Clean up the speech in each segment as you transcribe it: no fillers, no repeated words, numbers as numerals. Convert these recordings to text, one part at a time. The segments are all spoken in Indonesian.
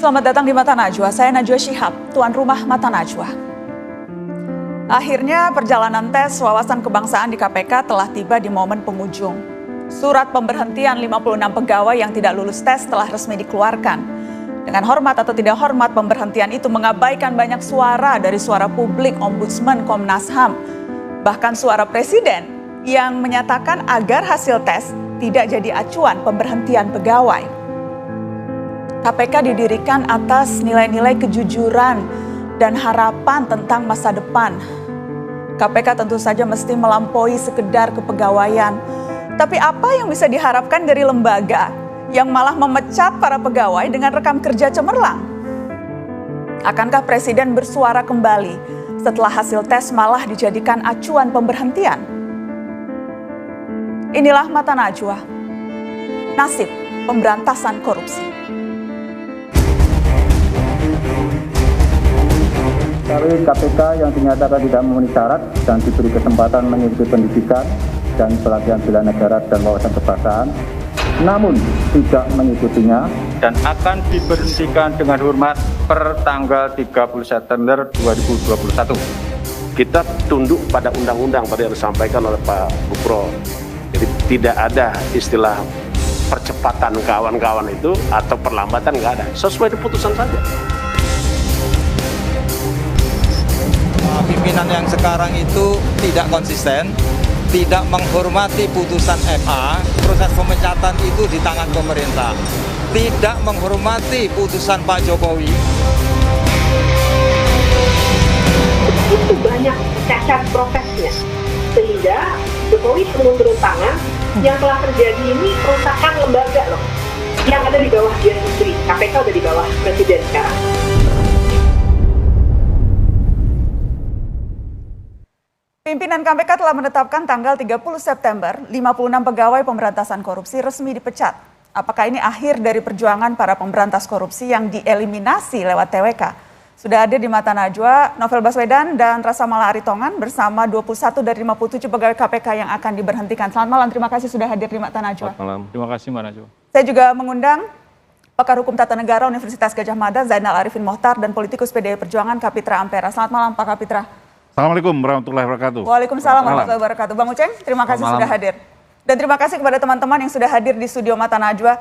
Selamat datang di Mata Najwa, saya Najwa Shihab, tuan rumah Mata Najwa. Akhirnya perjalanan tes wawasan kebangsaan di KPK telah tiba di momen penghujung. Surat pemberhentian 56 pegawai yang tidak lulus tes telah resmi dikeluarkan. Dengan hormat atau tidak hormat, pemberhentian itu mengabaikan banyak suara dari suara publik, Ombudsman, Komnas HAM, bahkan suara Presiden yang menyatakan agar hasil tes tidak jadi acuan pemberhentian pegawai. KPK didirikan atas nilai-nilai kejujuran dan harapan tentang masa depan. KPK tentu saja mesti melampaui sekedar kepegawaian. Tapi apa yang bisa diharapkan dari lembaga yang malah memecat para pegawai dengan rekam kerja cemerlang? Akankah Presiden bersuara kembali setelah hasil tes malah dijadikan acuan pemberhentian? Inilah Mata Najwa, nasib pemberantasan korupsi. Pegawai KPK yang dinyatakan tidak memenuhi syarat dan diberi kesempatan mengikuti pendidikan dan pelatihan bela negara dan wawasan kebangsaan, namun tidak mengikutinya dan akan diberhentikan dengan hormat per tanggal 30 September 2021. Kita tunduk pada undang-undang tadi yang disampaikan oleh Pak Bupro. Jadi tidak ada istilah percepatan kawan-kawan itu atau perlambatan, nggak ada. Sesuai keputusan saja. Pimpinan yang sekarang itu tidak konsisten, tidak menghormati putusan MA, proses pemecatan itu di tangan pemerintah, tidak menghormati putusan Pak Jokowi. Begitu banyak cacat prosesnya, sehingga Jokowi perlu turun tangan. Yang telah terjadi ini perusakan lembaga loh, yang ada di bawah dia sendiri. KPK udah di bawah Presiden sekarang. Pimpinan KPK telah menetapkan tanggal 30 September, 56 pegawai pemberantasan korupsi resmi dipecat. Apakah ini akhir dari perjuangan para pemberantas korupsi yang dieliminasi lewat TWK? Sudah hadir di Mata Najwa, Novel Baswedan dan Rasa Mala Aritongan bersama 21 dari 57 pegawai KPK yang akan diberhentikan. Selamat malam, terima kasih sudah hadir di Mata Najwa. Selamat malam, terima kasih Mbak Najwa. Saya juga mengundang pakar hukum tata negara Universitas Gadjah Mada, Zainal Arifin Mohtar, dan politikus PDI Perjuangan Kapitra Ampera. Selamat malam Pak Kapitra. Assalamualaikum warahmatullahi wabarakatuh. Waalaikumsalam warahmatullahi wabarakatuh. Bang Uceng, terima kasih sudah hadir. Dan terima kasih kepada teman-teman yang sudah hadir di studio Mata Najwa.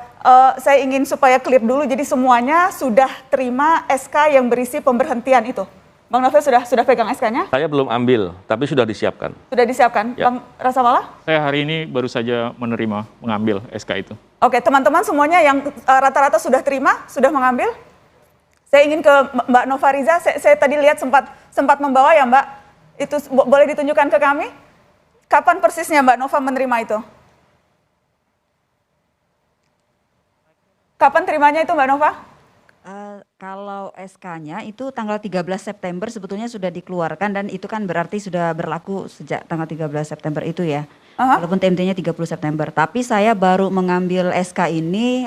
Saya ingin supaya clear dulu, jadi semuanya sudah terima SK yang berisi pemberhentian itu. Bang Novel sudah pegang SK-nya? Saya belum ambil, tapi sudah disiapkan. Sudah disiapkan. Ya. Bang Rasa Mala? Saya hari ini baru saja mengambil SK itu. Oke, teman-teman semuanya yang rata-rata sudah terima, sudah mengambil? Saya ingin ke Mbak Novariza, saya tadi lihat sempat membawa ya Mbak. Itu boleh ditunjukkan ke kami? Kapan persisnya Mbak Nova menerima itu? Kapan terimanya itu Mbak Nova? Kalau SK-nya itu tanggal 13 September sebetulnya sudah dikeluarkan dan itu kan berarti sudah berlaku sejak tanggal 13 September itu ya. Walaupun TMT-nya 30 September. Tapi saya baru mengambil SK ini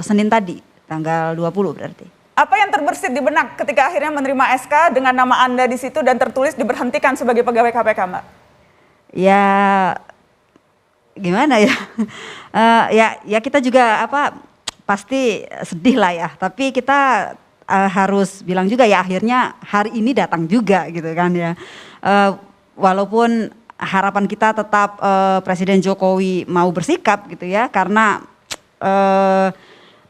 Senin tadi, tanggal 20 berarti. Apa yang terbersit di benak ketika akhirnya menerima SK dengan nama Anda di situ dan tertulis diberhentikan sebagai pegawai KPK, Mbak? Ya, gimana ya? Ya kita juga pasti sedih lah ya. Tapi kita harus bilang juga ya akhirnya hari ini datang juga gitu kan ya. Walaupun harapan kita tetap Presiden Jokowi mau bersikap gitu ya, karena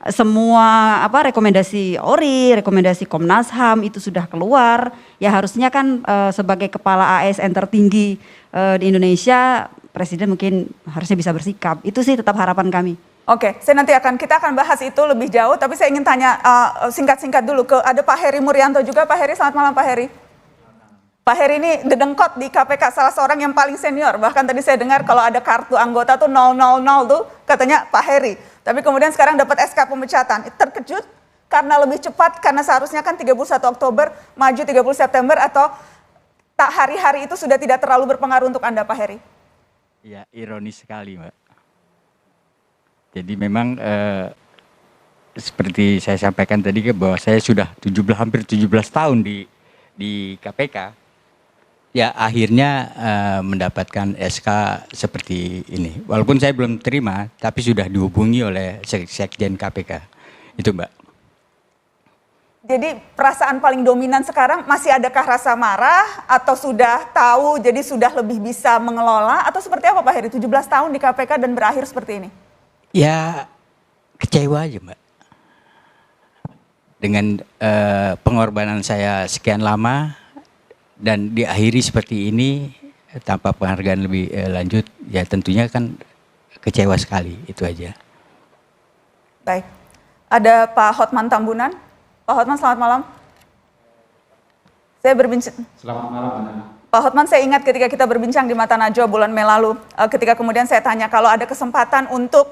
semua rekomendasi ORI, rekomendasi Komnas HAM itu sudah keluar. Ya harusnya kan sebagai kepala ASN tertinggi di Indonesia, Presiden mungkin harusnya bisa bersikap. Itu sih tetap harapan kami. Oke, kita akan bahas itu lebih jauh, tapi saya ingin tanya singkat-singkat dulu ada Pak Heri Murianto juga. Pak Heri, selamat malam Pak Heri. Pak Heri ini dedengkot di KPK, salah seorang yang paling senior. Bahkan tadi saya dengar kalau ada kartu anggota tuh 000 tuh katanya Pak Heri. Tapi kemudian sekarang dapat SK pemecatan. Terkejut karena lebih cepat, karena seharusnya kan 31 Oktober maju 30 September, atau tak hari-hari itu sudah tidak terlalu berpengaruh untuk Anda Pak Heri? Ya, ironis sekali Mbak. Jadi memang seperti saya sampaikan tadi bahwa saya sudah hampir 17 tahun di KPK. Ya akhirnya mendapatkan SK seperti ini. Walaupun saya belum terima, tapi sudah dihubungi oleh Sekjen KPK. Itu Mbak. Jadi perasaan paling dominan sekarang masih adakah rasa marah atau sudah tahu jadi sudah lebih bisa mengelola atau seperti apa Pak Heri? 17 tahun di KPK dan berakhir seperti ini. Ya kecewa aja Mbak. Dengan pengorbanan saya sekian lama dan diakhiri seperti ini tanpa penghargaan lebih lanjut, ya tentunya kan kecewa sekali, itu aja. Baik, ada Pak Hotman Tambunan. Pak Hotman, selamat malam. Saya berbincang. Selamat malam, Anda. Pak Hotman, saya ingat ketika kita berbincang di Mata Najwa bulan Mei lalu, ketika kemudian saya tanya kalau ada kesempatan untuk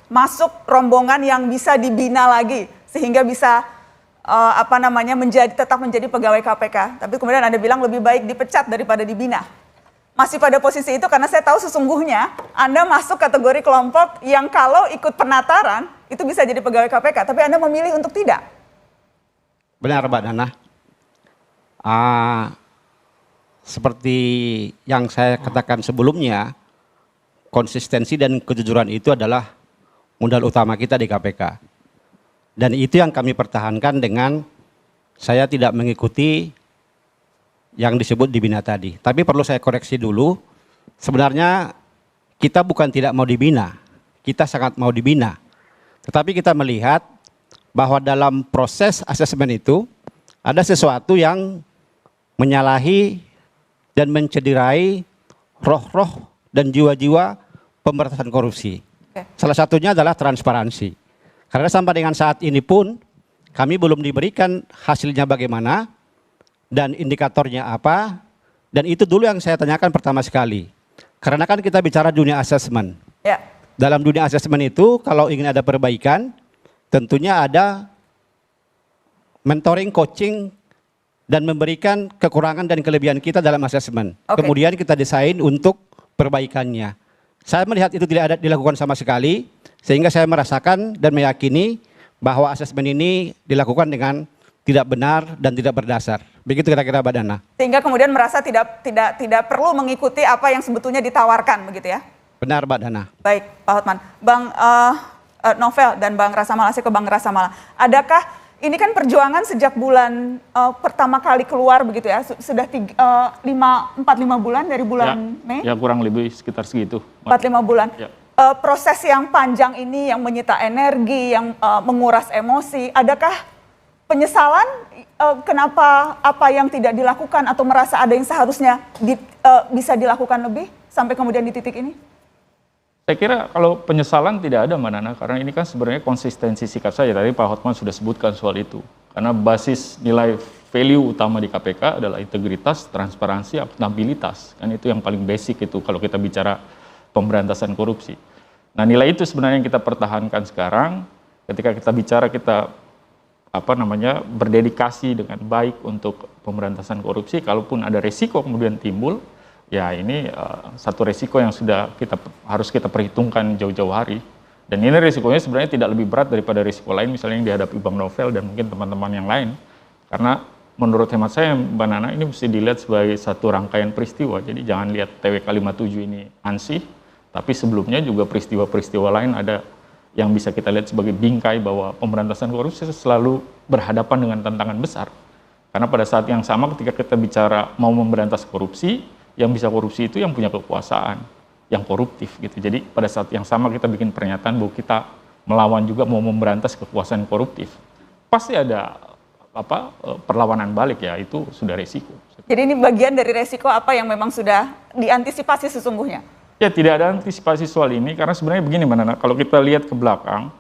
masuk rombongan yang bisa dibina lagi, sehingga bisa tetap menjadi pegawai KPK. Tapi kemudian Anda bilang lebih baik dipecat daripada dibina. Masih pada posisi itu karena saya tahu sesungguhnya Anda masuk kategori kelompok yang kalau ikut penataran itu bisa jadi pegawai KPK, tapi Anda memilih untuk tidak. Benar Mbak Nana. Seperti yang saya katakan sebelumnya, konsistensi dan kejujuran itu adalah modal utama kita di KPK. Dan itu yang kami pertahankan dengan saya tidak mengikuti yang disebut dibina tadi. Tapi perlu saya koreksi dulu, sebenarnya kita bukan tidak mau dibina, kita sangat mau dibina. Tetapi kita melihat bahwa dalam proses asesmen itu ada sesuatu yang menyalahi dan mencederai roh-roh dan jiwa-jiwa pemberantasan korupsi. Salah satunya adalah transparansi. Karena sampai dengan saat ini pun kami belum diberikan hasilnya bagaimana dan indikatornya apa, dan itu dulu yang saya tanyakan pertama sekali. Karena kan kita bicara dunia asesmen. Ya. Dalam dunia asesmen itu kalau ingin ada perbaikan, tentunya ada mentoring, coaching, dan memberikan kekurangan dan kelebihan kita dalam asesmen. Kemudian kita desain untuk perbaikannya. Saya melihat itu tidak ada dilakukan sama sekali, sehingga saya merasakan dan meyakini bahwa asesmen ini dilakukan dengan tidak benar dan tidak berdasar. Begitu kira-kira Mbak Dana. Sehingga kemudian merasa tidak perlu mengikuti apa yang sebetulnya ditawarkan, begitu ya? Benar Mbak Dana. Baik, Pak Hotman. Bang Novel dan Bang Rasa Mala, saya ke Bang Rasa Mala. Adakah ini kan perjuangan sejak bulan pertama kali keluar begitu ya, sudah 4-5 bulan dari bulan Mei? Ya kurang lebih sekitar segitu. 4-5 bulan. Ya. Proses yang panjang ini yang menyita energi, yang menguras emosi, adakah penyesalan kenapa apa yang tidak dilakukan atau merasa ada yang seharusnya bisa dilakukan lebih sampai kemudian di titik ini? Saya kira kalau penyesalan tidak ada Mbak Nana, karena ini kan sebenarnya konsistensi sikap saja. Tadi Pak Hotman sudah sebutkan soal itu. Karena basis nilai value utama di KPK adalah integritas, transparansi, akuntabilitas. Kan itu yang paling basic itu kalau kita bicara pemberantasan korupsi. Nah nilai itu sebenarnya yang kita pertahankan sekarang ketika kita bicara kita berdedikasi dengan baik untuk pemberantasan korupsi, kalaupun ada resiko kemudian timbul, ya ini satu resiko yang harus kita perhitungkan jauh-jauh hari. Dan ini resikonya sebenarnya tidak lebih berat daripada resiko lain misalnya yang dihadapi Bang Novel dan mungkin teman-teman yang lain. Karena menurut hemat saya Mbak Nana ini mesti dilihat sebagai satu rangkaian peristiwa. Jadi jangan lihat TWK 57 ini ansih, tapi sebelumnya juga peristiwa-peristiwa lain ada yang bisa kita lihat sebagai bingkai bahwa pemberantasan korupsi selalu berhadapan dengan tantangan besar. Karena pada saat yang sama ketika kita bicara mau memberantas korupsi, yang bisa korupsi itu yang punya kekuasaan, yang koruptif gitu. Jadi pada saat yang sama kita bikin pernyataan bahwa kita melawan juga mau memberantas kekuasaan koruptif. Pasti ada perlawanan balik ya, itu sudah resiko. Jadi ini bagian dari resiko apa yang memang sudah diantisipasi sesungguhnya? Ya tidak ada antisipasi soal ini karena sebenarnya begini Mbak Nana, kalau kita lihat ke belakang,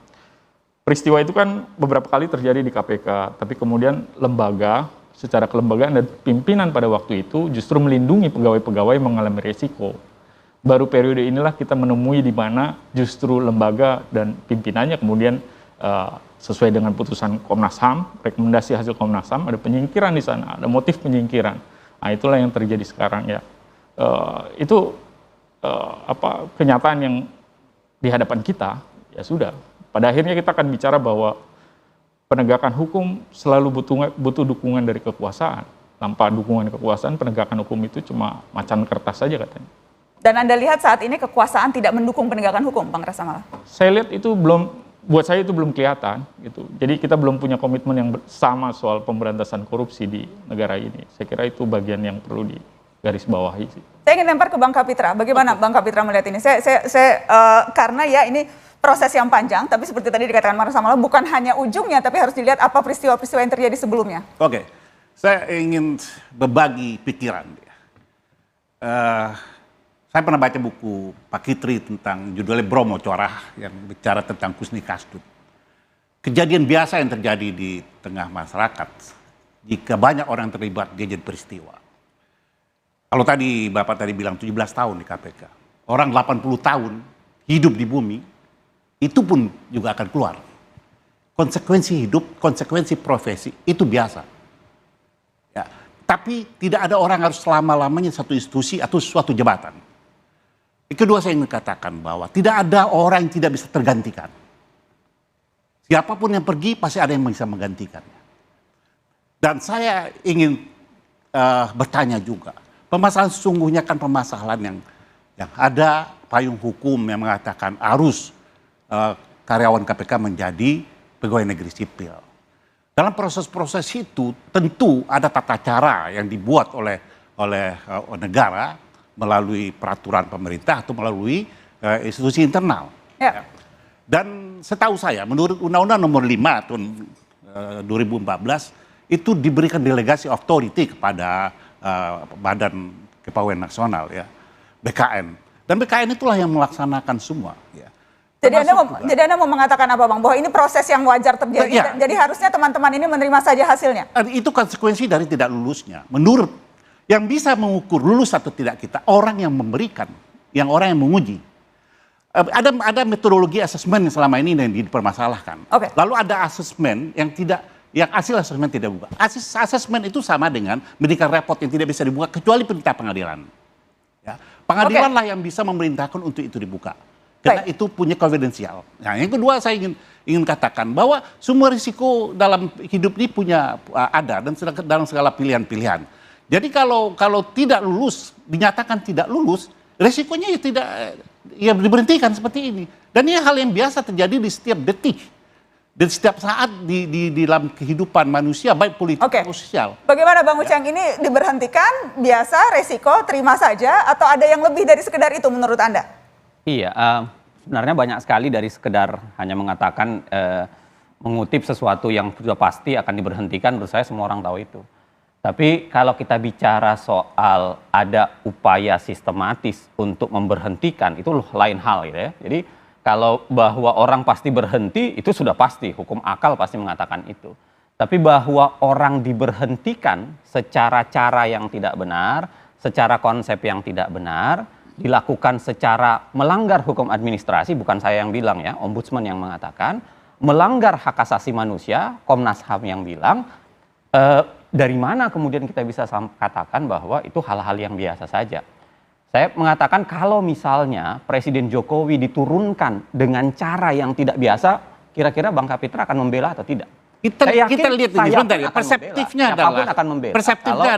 peristiwa itu kan beberapa kali terjadi di KPK, tapi kemudian lembaga secara kelembagaan dan pimpinan pada waktu itu justru melindungi pegawai-pegawai mengalami resiko. Baru periode inilah kita menemui di mana justru lembaga dan pimpinannya kemudian sesuai dengan putusan Komnas HAM, rekomendasi hasil Komnas HAM, ada penyingkiran di sana, ada motif penyingkiran. Nah itulah yang terjadi sekarang ya. Kenyataan yang di hadapan kita, ya sudah. Pada akhirnya kita akan bicara bahwa penegakan hukum selalu butuh dukungan dari kekuasaan. Tanpa dukungan kekuasaan, penegakan hukum itu cuma macan kertas saja katanya. Dan Anda lihat saat ini kekuasaan tidak mendukung penegakan hukum, Bang Rasa Mala? Saya lihat itu belum buat saya itu belum kelihatan gitu. Jadi kita belum punya komitmen yang sama soal pemberantasan korupsi di negara ini. Saya kira itu bagian yang perlu digarisbawahi sih. Saya ingin lempar ke Bang Kapitra. Bagaimana Bang Kapitra melihat ini? Karena ya ini proses yang panjang, tapi seperti tadi dikatakan Mas Samala, bukan hanya ujungnya, tapi harus dilihat apa peristiwa-peristiwa yang terjadi sebelumnya. Oke, saya ingin berbagi pikiran. Saya pernah baca buku Pak Kitri tentang judulnya Bromo Corah yang bicara tentang Kusni Kasdut. Kejadian biasa yang terjadi di tengah masyarakat jika banyak orang terlibat dia jadi peristiwa. Kalau tadi Bapak tadi bilang 17 tahun di KPK, orang 80 tahun hidup di bumi, itu pun juga akan keluar. Konsekuensi hidup, konsekuensi profesi itu biasa. Ya, tapi tidak ada orang harus selama-lamanya satu institusi atau suatu jabatan. Kedua, saya ingin katakan bahwa tidak ada orang yang tidak bisa tergantikan. Siapapun yang pergi pasti ada yang bisa menggantikannya. Dan saya ingin bertanya juga, permasalahan sesungguhnya kan permasalahan yang ada payung hukum yang mengatakan harus karyawan KPK menjadi pegawai negeri sipil. Dalam proses-proses itu tentu ada tata cara yang dibuat oleh negara melalui peraturan pemerintah atau melalui institusi internal. Ya. Dan setahu saya menurut Undang-Undang Nomor 5 tahun 2014 itu diberikan delegasi authority kepada Badan Kepegawaian Nasional ya, BKN. Dan BKN itulah yang melaksanakan semua ya. Jadi Anda mau mengatakan apa Bang? Bahwa ini proses yang wajar terjadi. Ya. Jadi harusnya teman-teman ini menerima saja hasilnya. Itu konsekuensi dari tidak lulusnya. Menurut yang bisa mengukur lulus atau tidak kita, orang yang memberikan, orang yang menguji. Ada metodologi asesmen yang selama ini yang dipermasalahkan. Okay. Lalu ada asesmen yang hasil asesmen tidak dibuka. Asesmen itu sama dengan medical report yang tidak bisa dibuka kecuali perintah pengadilan. Ya. Pengadilanlah yang bisa memerintahkan untuk itu dibuka. Karena itu punya konfidensial. Nah, yang kedua saya ingin katakan bahwa semua risiko dalam hidup ini ada dan dalam segala pilihan-pilihan. Jadi kalau tidak lulus, dinyatakan tidak lulus, resikonya diberhentikan seperti ini. Dan ini hal yang biasa terjadi di setiap detik. Dan setiap saat di dalam kehidupan manusia, baik politik maupun sosial. Bagaimana Bang Uceng, ini diberhentikan, biasa, resiko, terima saja, atau ada yang lebih dari sekedar itu menurut Anda? Iya, sebenarnya banyak sekali dari sekedar hanya mengatakan, mengutip sesuatu yang sudah pasti akan diberhentikan, menurut saya semua orang tahu itu. Tapi kalau kita bicara soal ada upaya sistematis untuk memberhentikan, itu lain hal gitu ya. Jadi kalau bahwa orang pasti berhenti, itu sudah pasti, hukum akal pasti mengatakan itu. Tapi bahwa orang diberhentikan secara cara yang tidak benar, secara konsep yang tidak benar, dilakukan secara melanggar hukum administrasi, bukan saya yang bilang ya, Ombudsman yang mengatakan, melanggar hak asasi manusia, Komnas HAM yang bilang, dari mana kemudian kita bisa katakan bahwa itu hal-hal yang biasa saja. Saya mengatakan kalau misalnya Presiden Jokowi diturunkan dengan cara yang tidak biasa, kira-kira Bang Kapitra akan membela atau tidak? Kita lihat ini sebentar ya, perseptifnya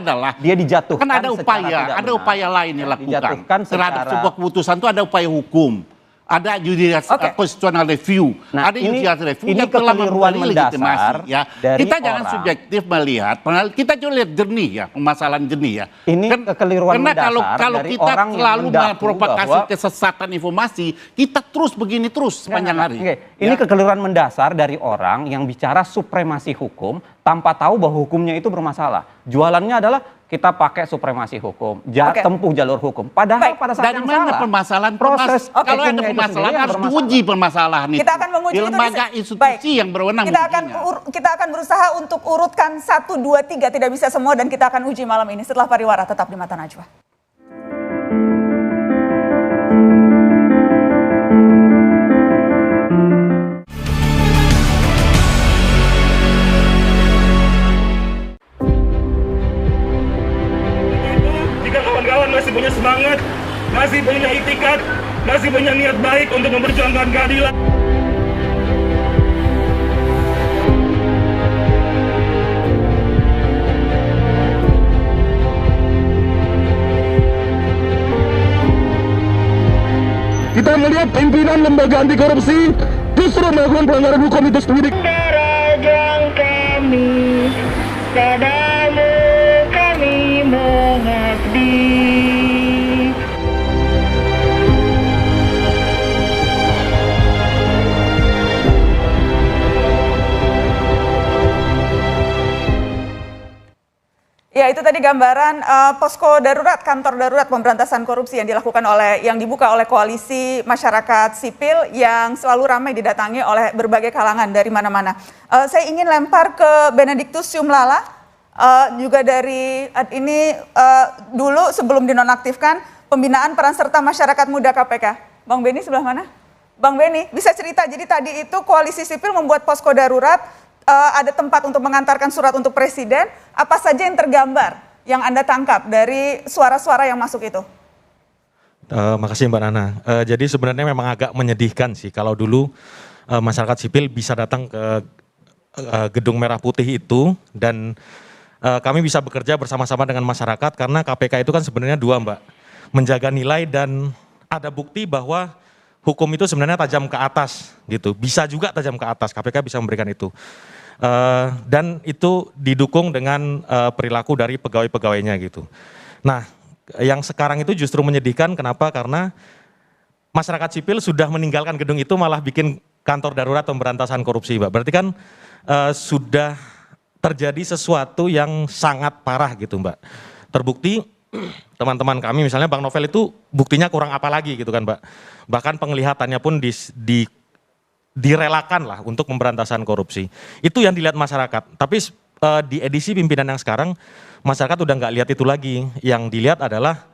adalah dia dijatuhkan. Kan ada upaya lain yang dilakukan terhadap sebuah keputusan itu, ada upaya hukum. Ada constitutional review, ada judicial review yang telah memberi legitimasi. Ya. Kita jangan subjektif melihat, kita coba lihat jernih ya, permasalahan jernih ya. Ini kekeliruan mendasar kalau dari kita orang selalu memprovokasi kesesatan informasi, kita terus begini terus sepanjang hari. Ini kekeliruan mendasar dari orang yang bicara supremasi hukum tanpa tahu bahwa hukumnya itu bermasalah. Jualannya adalah kita pakai supremasi hukum, tempuh jalur hukum. Padahal pada saat yang salah, permasalahan proses kalau ada permasalahan harus diuji permasalahan itu. Kita akan menguji di lembaga institusi yang berwenang. Kita akan berusaha untuk urutkan 1, 2, 3, tidak bisa semua, dan kita akan uji malam ini setelah pariwara. Tetap di Mata Najwa. Masih punya semangat, masih punya itikad, masih punya niat baik untuk memperjuangkan keadilan. Kita melihat pimpinan lembaga anti korupsi terus justru melakukan pelanggaran hukum itu sendiri. Rajang kami, padamu kami mengabdi. Ya, itu tadi gambaran posko darurat, kantor darurat pemberantasan korupsi yang dibuka oleh koalisi masyarakat sipil yang selalu ramai didatangi oleh berbagai kalangan dari mana-mana. Saya ingin lempar ke Benediktus Yumlala, juga dari ini dulu sebelum dinonaktifkan pembinaan peran serta masyarakat muda KPK. Bang Beni sebelah mana? Bang Beni, bisa cerita, jadi tadi itu koalisi sipil membuat posko darurat, ada tempat untuk mengantarkan surat untuk presiden, apa saja yang tergambar yang Anda tangkap dari suara-suara yang masuk itu? Makasih Mbak Nana. Jadi sebenarnya memang agak menyedihkan sih kalau dulu masyarakat sipil bisa datang ke Gedung Merah Putih itu dan kami bisa bekerja bersama-sama dengan masyarakat karena KPK itu kan sebenarnya dua Mbak, menjaga nilai dan ada bukti bahwa hukum itu sebenarnya tajam ke atas gitu, bisa juga tajam ke atas, KPK bisa memberikan itu. Dan itu didukung dengan perilaku dari pegawai-pegawainya gitu. Nah, yang sekarang itu justru menyedihkan, kenapa? Karena masyarakat sipil sudah meninggalkan gedung itu malah bikin kantor darurat pemberantasan korupsi, Mbak. Berarti kan sudah terjadi sesuatu yang sangat parah gitu, Mbak. Terbukti teman-teman kami misalnya Bang Novel itu buktinya kurang apa lagi gitu kan, Mbak. Bahkan penglihatannya pun direlakan lah untuk pemberantasan korupsi. Itu yang dilihat masyarakat. Tapi di edisi pimpinan yang sekarang, masyarakat udah nggak lihat itu lagi. Yang dilihat adalah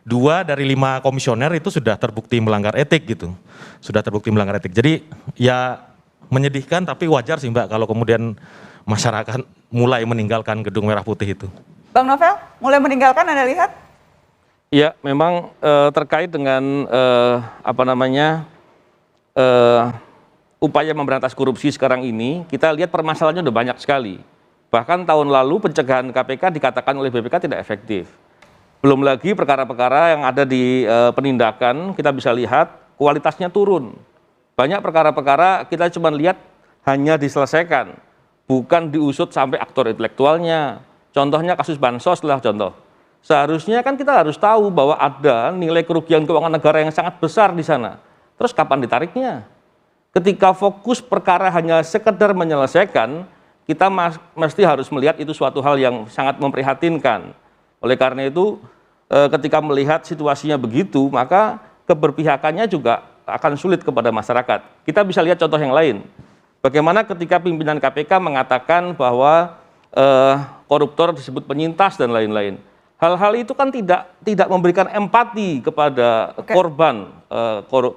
2 dari 5 komisioner itu sudah terbukti melanggar etik gitu. Sudah terbukti melanggar etik. Jadi ya menyedihkan tapi wajar sih Mbak kalau kemudian masyarakat mulai meninggalkan Gedung Merah Putih itu. Bang Novel, mulai meninggalkan Anda lihat? Ya, memang terkait dengan upaya memberantas korupsi sekarang ini, kita lihat permasalahannya udah banyak sekali. Bahkan tahun lalu pencegahan KPK dikatakan oleh BPK tidak efektif. Belum lagi perkara-perkara yang ada di penindakan, kita bisa lihat kualitasnya turun. Banyak perkara-perkara kita cuma lihat hanya diselesaikan, bukan diusut sampai aktor intelektualnya. Contohnya kasus Bansos lah contoh. Seharusnya kan kita harus tahu bahwa ada nilai kerugian keuangan negara yang sangat besar di sana. Terus kapan ditariknya? Ketika fokus perkara hanya sekedar menyelesaikan, kita mesti harus melihat itu suatu hal yang sangat memprihatinkan. Oleh karena itu, ketika melihat situasinya begitu, maka keberpihakannya juga akan sulit kepada masyarakat. Kita bisa lihat contoh yang lain. Bagaimana ketika pimpinan KPK mengatakan bahwa koruptor disebut penyintas dan lain-lain. Hal-hal itu kan tidak memberikan empati kepada korban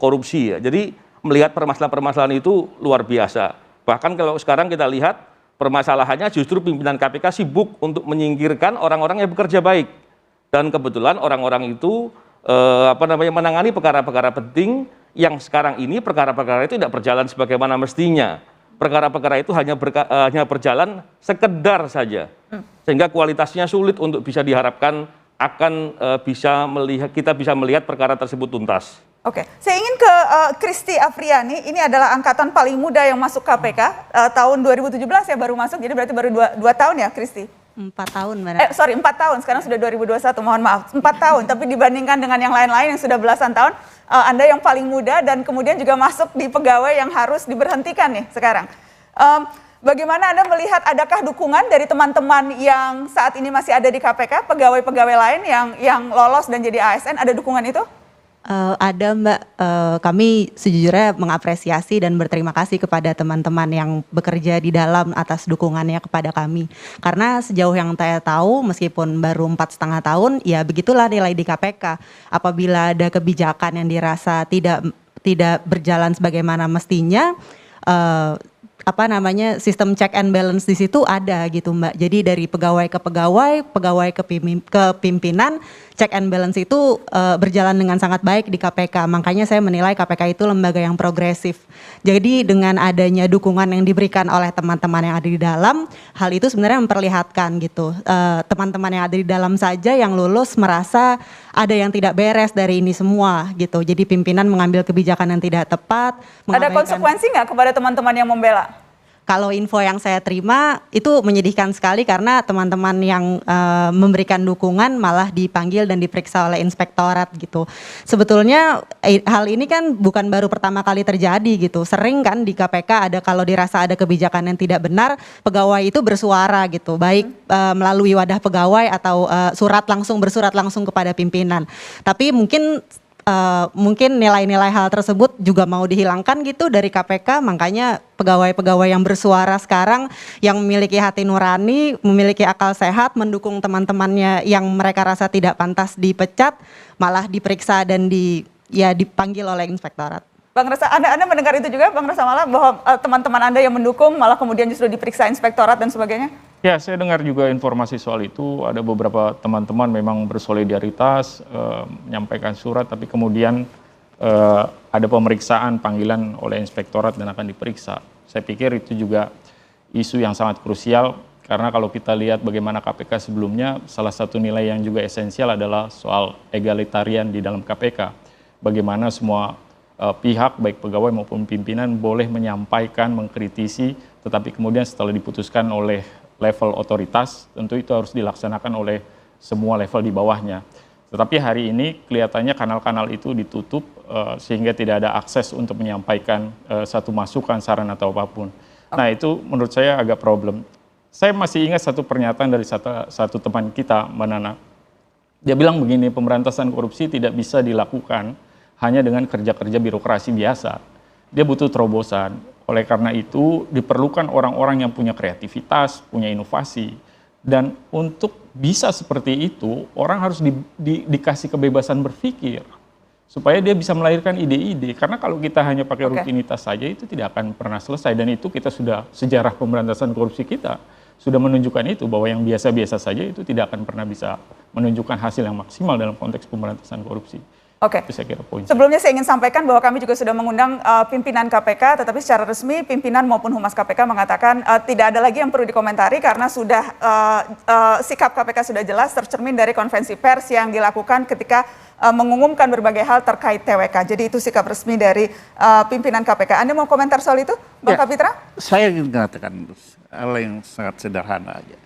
korupsi ya. Jadi melihat permasalahan-permasalahan itu luar biasa. Bahkan kalau sekarang kita lihat permasalahannya justru pimpinan KPK sibuk untuk menyingkirkan orang-orang yang bekerja baik. Dan kebetulan orang-orang itu menangani perkara-perkara penting yang sekarang ini perkara-perkara itu tidak berjalan sebagaimana mestinya. Perkara-perkara itu hanya berjalan sekedar saja. Sehingga kualitasnya sulit untuk bisa diharapkan akan kita bisa melihat perkara tersebut tuntas. Oke, saya ingin ke Kristi Afriani, ini adalah angkatan paling muda yang masuk KPK, tahun 2017 ya baru masuk, jadi berarti baru 2 tahun ya Kristi? 4 tahun. 4 tahun, sekarang sudah 2021, mohon maaf, 4 tahun, tapi dibandingkan dengan yang lain-lain yang sudah belasan tahun, Anda yang paling muda dan kemudian juga masuk di pegawai yang harus diberhentikan nih sekarang. Bagaimana Anda melihat, adakah dukungan dari teman-teman yang saat ini masih ada di KPK, pegawai-pegawai lain yang lolos dan jadi ASN, ada dukungan itu? Ada Mbak, kami sejujurnya mengapresiasi dan berterima kasih kepada teman-teman yang bekerja di dalam atas dukungannya kepada kami. Karena sejauh yang saya tahu meskipun baru 4,5 tahun, ya begitulah nilai di KPK. Apabila ada kebijakan yang dirasa tidak berjalan sebagaimana mestinya, sistem check and balance di situ ada gitu Mbak. Jadi dari pegawai ke pimpinan, check and balance itu berjalan dengan sangat baik di KPK. Makanya saya menilai KPK itu lembaga yang progresif. Jadi dengan adanya dukungan yang diberikan oleh teman-teman yang ada di dalam, hal itu sebenarnya memperlihatkan gitu. Teman-teman yang ada di dalam saja yang lulus merasa ada yang tidak beres dari ini semua gitu. Jadi pimpinan mengambil kebijakan yang tidak tepat. Ada konsekuensi nggak kepada teman-teman yang membela? Kalau info yang saya terima itu menyedihkan sekali karena teman-teman yang memberikan dukungan malah dipanggil dan diperiksa oleh inspektorat gitu. Sebetulnya hal ini kan bukan baru pertama kali terjadi gitu. Sering kan di KPK ada kalau dirasa ada kebijakan yang tidak benar, pegawai itu bersuara gitu. Baik melalui wadah pegawai atau bersurat langsung kepada pimpinan. Tapi mungkin nilai-nilai hal tersebut juga mau dihilangkan gitu dari KPK, makanya pegawai-pegawai yang bersuara sekarang yang memiliki hati nurani, memiliki akal sehat, mendukung teman-temannya yang mereka rasa tidak pantas dipecat, malah diperiksa dan dipanggil oleh inspektorat. Bang Resa, Anda mendengar itu juga Bang Resa Mala, bahwa teman-teman Anda yang mendukung malah kemudian justru diperiksa inspektorat dan sebagainya? Ya, saya dengar juga informasi soal itu. Ada beberapa teman-teman memang bersolidaritas, menyampaikan surat, tapi kemudian ada pemeriksaan panggilan oleh inspektorat dan akan diperiksa. Saya pikir itu juga isu yang sangat krusial, karena kalau kita lihat bagaimana KPK sebelumnya, salah satu nilai yang juga esensial adalah soal egalitarian di dalam KPK. Bagaimana semua pihak, baik pegawai maupun pimpinan, boleh menyampaikan, mengkritisi, tetapi kemudian setelah diputuskan oleh level otoritas, tentu itu harus dilaksanakan oleh semua level di bawahnya. Tetapi hari ini kelihatannya kanal-kanal itu ditutup sehingga tidak ada akses untuk menyampaikan satu masukan, saran atau apapun. Nah itu menurut saya agak problem. Saya masih ingat satu pernyataan dari satu teman kita, Mbak Nana. Dia bilang begini, pemberantasan korupsi tidak bisa dilakukan hanya dengan kerja-kerja birokrasi biasa. Dia butuh terobosan. Oleh karena itu diperlukan orang-orang yang punya kreativitas, punya inovasi. Dan untuk bisa seperti itu, orang harus dikasih kebebasan berpikir. Supaya dia bisa melahirkan ide-ide. Karena kalau kita hanya pakai rutinitas saja, itu tidak akan pernah selesai. Dan itu kita sudah, sejarah pemberantasan korupsi kita sudah menunjukkan itu, bahwa yang biasa-biasa saja itu tidak akan pernah bisa menunjukkan hasil yang maksimal dalam konteks pemberantasan korupsi. Oke. Itu saya kira poin. Sebelumnya saya ingin sampaikan bahwa kami juga sudah mengundang pimpinan KPK, tetapi secara resmi pimpinan maupun Humas KPK mengatakan tidak ada lagi yang perlu dikomentari karena sudah sikap KPK sudah jelas tercermin dari konferensi pers yang dilakukan ketika mengumumkan berbagai hal terkait TWK. Jadi itu sikap resmi dari pimpinan KPK. Anda mau komentar soal itu, Bang Kapitra? Saya ingin mengatakan hal yang sangat sederhana aja.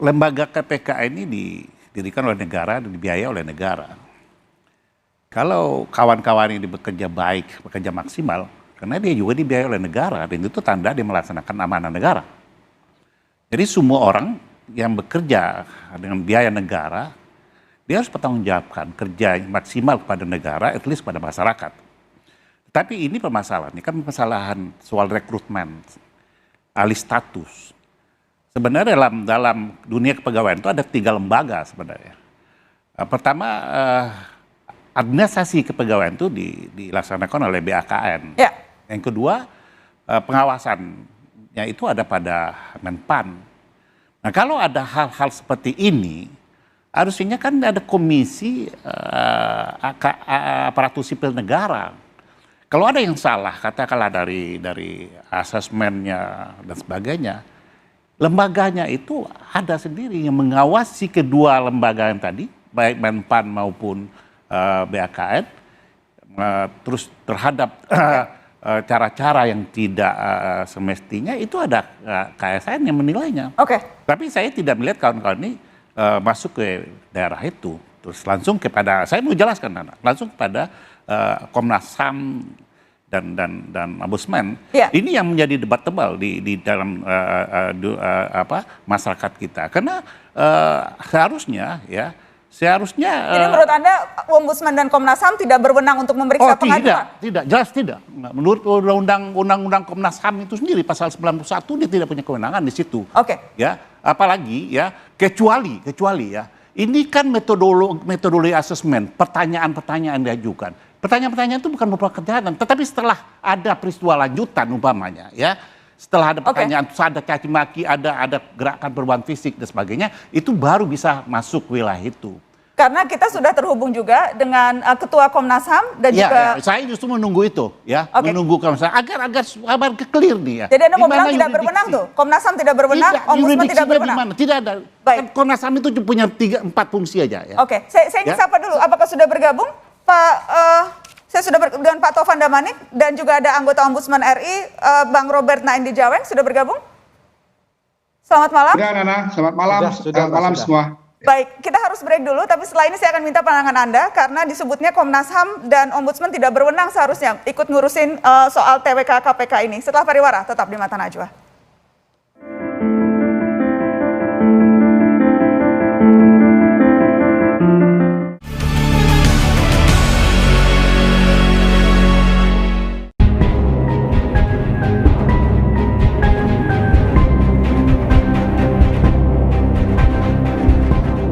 Lembaga KPK ini didirikan oleh negara dan dibiayai oleh negara. Kalau kawan-kawan ini bekerja baik, bekerja maksimal, karena dia juga dibiayai oleh negara, dan itu tanda dia melaksanakan amanah negara. Jadi semua orang yang bekerja dengan biaya negara, dia harus bertanggungjawabkan kerja maksimal kepada negara, at least pada masyarakat. Tapi ini permasalahan, ini kan permasalahan soal rekrutmen, alih status. Sebenarnya dalam dunia kepegawaian itu ada 3 lembaga sebenarnya. Pertama, administrasi kepegawaian itu dilaksanakan oleh BAKN. Ya. Yang kedua, pengawasannya itu ada pada Menpan. Nah kalau ada hal-hal seperti ini, harusnya kan ada komisi aparatur sipil negara. Kalau ada yang salah, katakanlah dari asesmennya dan sebagainya, lembaganya itu ada sendiri yang mengawasi kedua lembaga yang tadi, baik Menpan maupun BAKN, terus terhadap cara-cara yang tidak semestinya itu ada KSN yang menilainya. Oke. Tapi saya tidak melihat kawan-kawan ini masuk ke daerah itu, terus langsung kepada, saya mau jelaskan Nana, langsung kepada Komnas HAM dan Ombudsman. Ya. Ini yang menjadi debat tebal di dalam masyarakat kita, karena seharusnya. Jadi menurut Anda Ombudsman dan Komnas HAM tidak berwenang untuk memeriksa pengaduan? Tidak, jelas tidak. Menurut undang-undang Komnas HAM itu sendiri pasal 91 dia tidak punya kewenangan di situ. Oke. Ya, apalagi ya kecuali ya. Ini kan metodologi asesmen, pertanyaan-pertanyaan yang diajukan. Pertanyaan-pertanyaan itu bukan merupakan kejahatan, tetapi setelah ada peristiwa lanjutan umpamanya, ya, setelah ada pertanyaan, ada caci maki, ada gerakan perubahan fisik dan sebagainya, itu baru bisa masuk wilayah itu. Karena kita sudah terhubung juga dengan Ketua Komnas HAM dan juga... Ya, saya justru menunggu itu, ya, Oke. menunggu Komnas HAM agar clear nih ya. Jadi Anda mau Di mana bilang tidak berwenang tuh? Komnas HAM tidak berwenang, Ombudsman tidak Yurisdiksinya berwenang? di mana? Tidak ada. Kan Komnas HAM itu punya 3-4 fungsi aja ya. Oke, saya ingin Ya. sapa dulu. Apakah sudah bergabung, Pak? Saya sudah dengan Pak Taufan Damanik dan juga ada anggota Ombudsman RI, Bang Robert Naindi Jaweng, sudah bergabung? Selamat malam. Sudah, Nana. Selamat malam. Selamat malam semua. Baik, kita harus break dulu, tapi setelah ini saya akan minta pandangan Anda, karena disebutnya Komnas HAM dan Ombudsman tidak berwenang seharusnya ikut ngurusin soal TWK KPK ini. Setelah pariwara, tetap di Mata Najwa.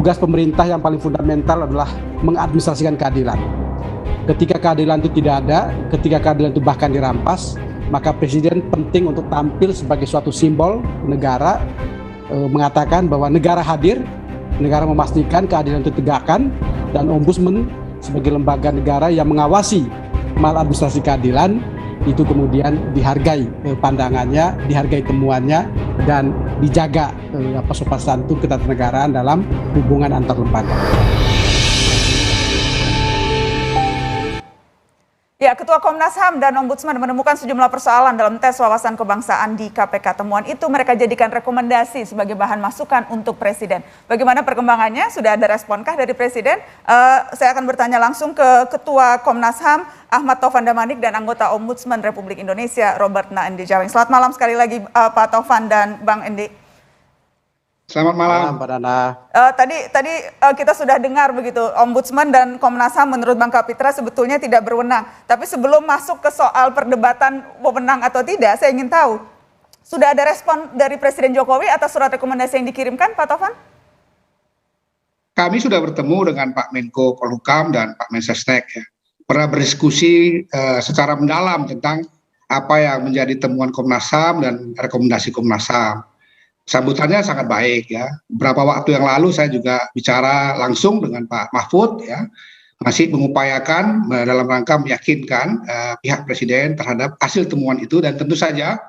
Tugas pemerintah yang paling fundamental adalah mengadministrasikan keadilan. Ketika keadilan itu tidak ada, ketika keadilan itu bahkan dirampas, maka presiden penting untuk tampil sebagai suatu simbol negara, mengatakan bahwa negara hadir, negara memastikan keadilan itu tegakkan, dan ombudsman sebagai lembaga negara yang mengawasi maladministrasi keadilan itu kemudian dihargai pandangannya, dihargai temuannya, dan dijaga sopan santun ketatanegaraan dalam hubungan antar lembaga. Ya, Ketua Komnas HAM dan Ombudsman menemukan sejumlah persoalan dalam tes wawasan kebangsaan di KPK. Temuan itu mereka jadikan rekomendasi sebagai bahan masukan untuk Presiden. Bagaimana perkembangannya? Sudah ada responkah dari Presiden? Saya akan bertanya langsung ke Ketua Komnas HAM, Ahmad Taufan Damanik, dan anggota Ombudsman Republik Indonesia, Robert Naindi Jaweng. Selamat malam sekali lagi Pak Taufan dan Bang Endi. Selamat malam, Pak Nana. Tadi kita sudah dengar begitu, Ombudsman dan Komnas HAM menurut Bang Kapitra sebetulnya tidak berwenang. Tapi sebelum masuk ke soal perdebatan wewenang atau tidak, saya ingin tahu, sudah ada respon dari Presiden Jokowi atas surat rekomendasi yang dikirimkan, Pak Taufan? Kami sudah bertemu dengan Pak Menko Polhukam dan Pak Mensesnek ya. Pernah berdiskusi secara mendalam tentang apa yang menjadi temuan Komnas HAM dan rekomendasi Komnas HAM. Sambutannya sangat baik ya. Beberapa waktu yang lalu saya juga bicara langsung dengan Pak Mahfud ya, masih mengupayakan dalam rangka meyakinkan pihak Presiden terhadap hasil temuan itu, dan tentu saja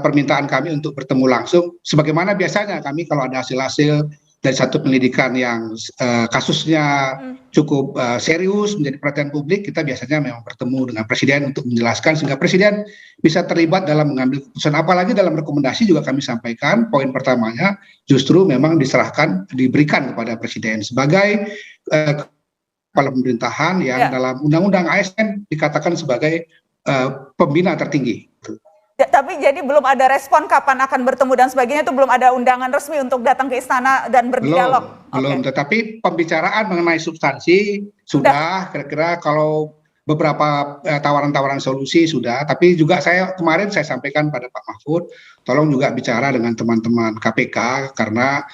permintaan kami untuk bertemu langsung. Sebagaimana biasanya kami kalau ada hasil-hasil dari satu penyelidikan yang kasusnya cukup serius menjadi perhatian publik, kita biasanya memang bertemu dengan Presiden untuk menjelaskan sehingga Presiden bisa terlibat dalam mengambil keputusan. Apalagi dalam rekomendasi juga kami sampaikan poin pertamanya justru memang diberikan kepada Presiden sebagai kepala pemerintahan yang dalam Undang-Undang ASN dikatakan sebagai pembina tertinggi. Tapi jadi belum ada respon kapan akan bertemu dan sebagainya, itu belum ada undangan resmi untuk datang ke istana dan berdialog? Belum, tetapi pembicaraan mengenai substansi sudah, kira-kira kalau beberapa tawaran-tawaran solusi sudah, tapi juga kemarin saya sampaikan pada Pak Mahfud, tolong juga bicara dengan teman-teman KPK, karena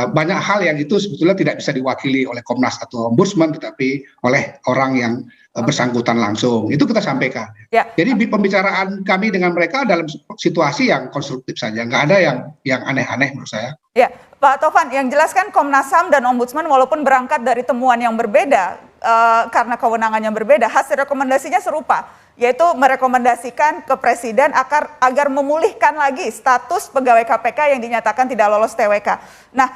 banyak hal yang itu sebetulnya tidak bisa diwakili oleh Komnas atau Ombudsman, tetapi oleh orang yang bersangkutan langsung. Itu kita sampaikan. Ya. Jadi pembicaraan kami dengan mereka dalam situasi yang konstruktif saja, nggak ada yang aneh-aneh menurut saya. Ya, Pak Taufan, yang jelaskan Komnas HAM dan Ombudsman walaupun berangkat dari temuan yang berbeda, karena kewenangan yang berbeda, hasil rekomendasinya serupa, yaitu merekomendasikan ke Presiden agar memulihkan lagi status pegawai KPK yang dinyatakan tidak lolos TWK. Nah,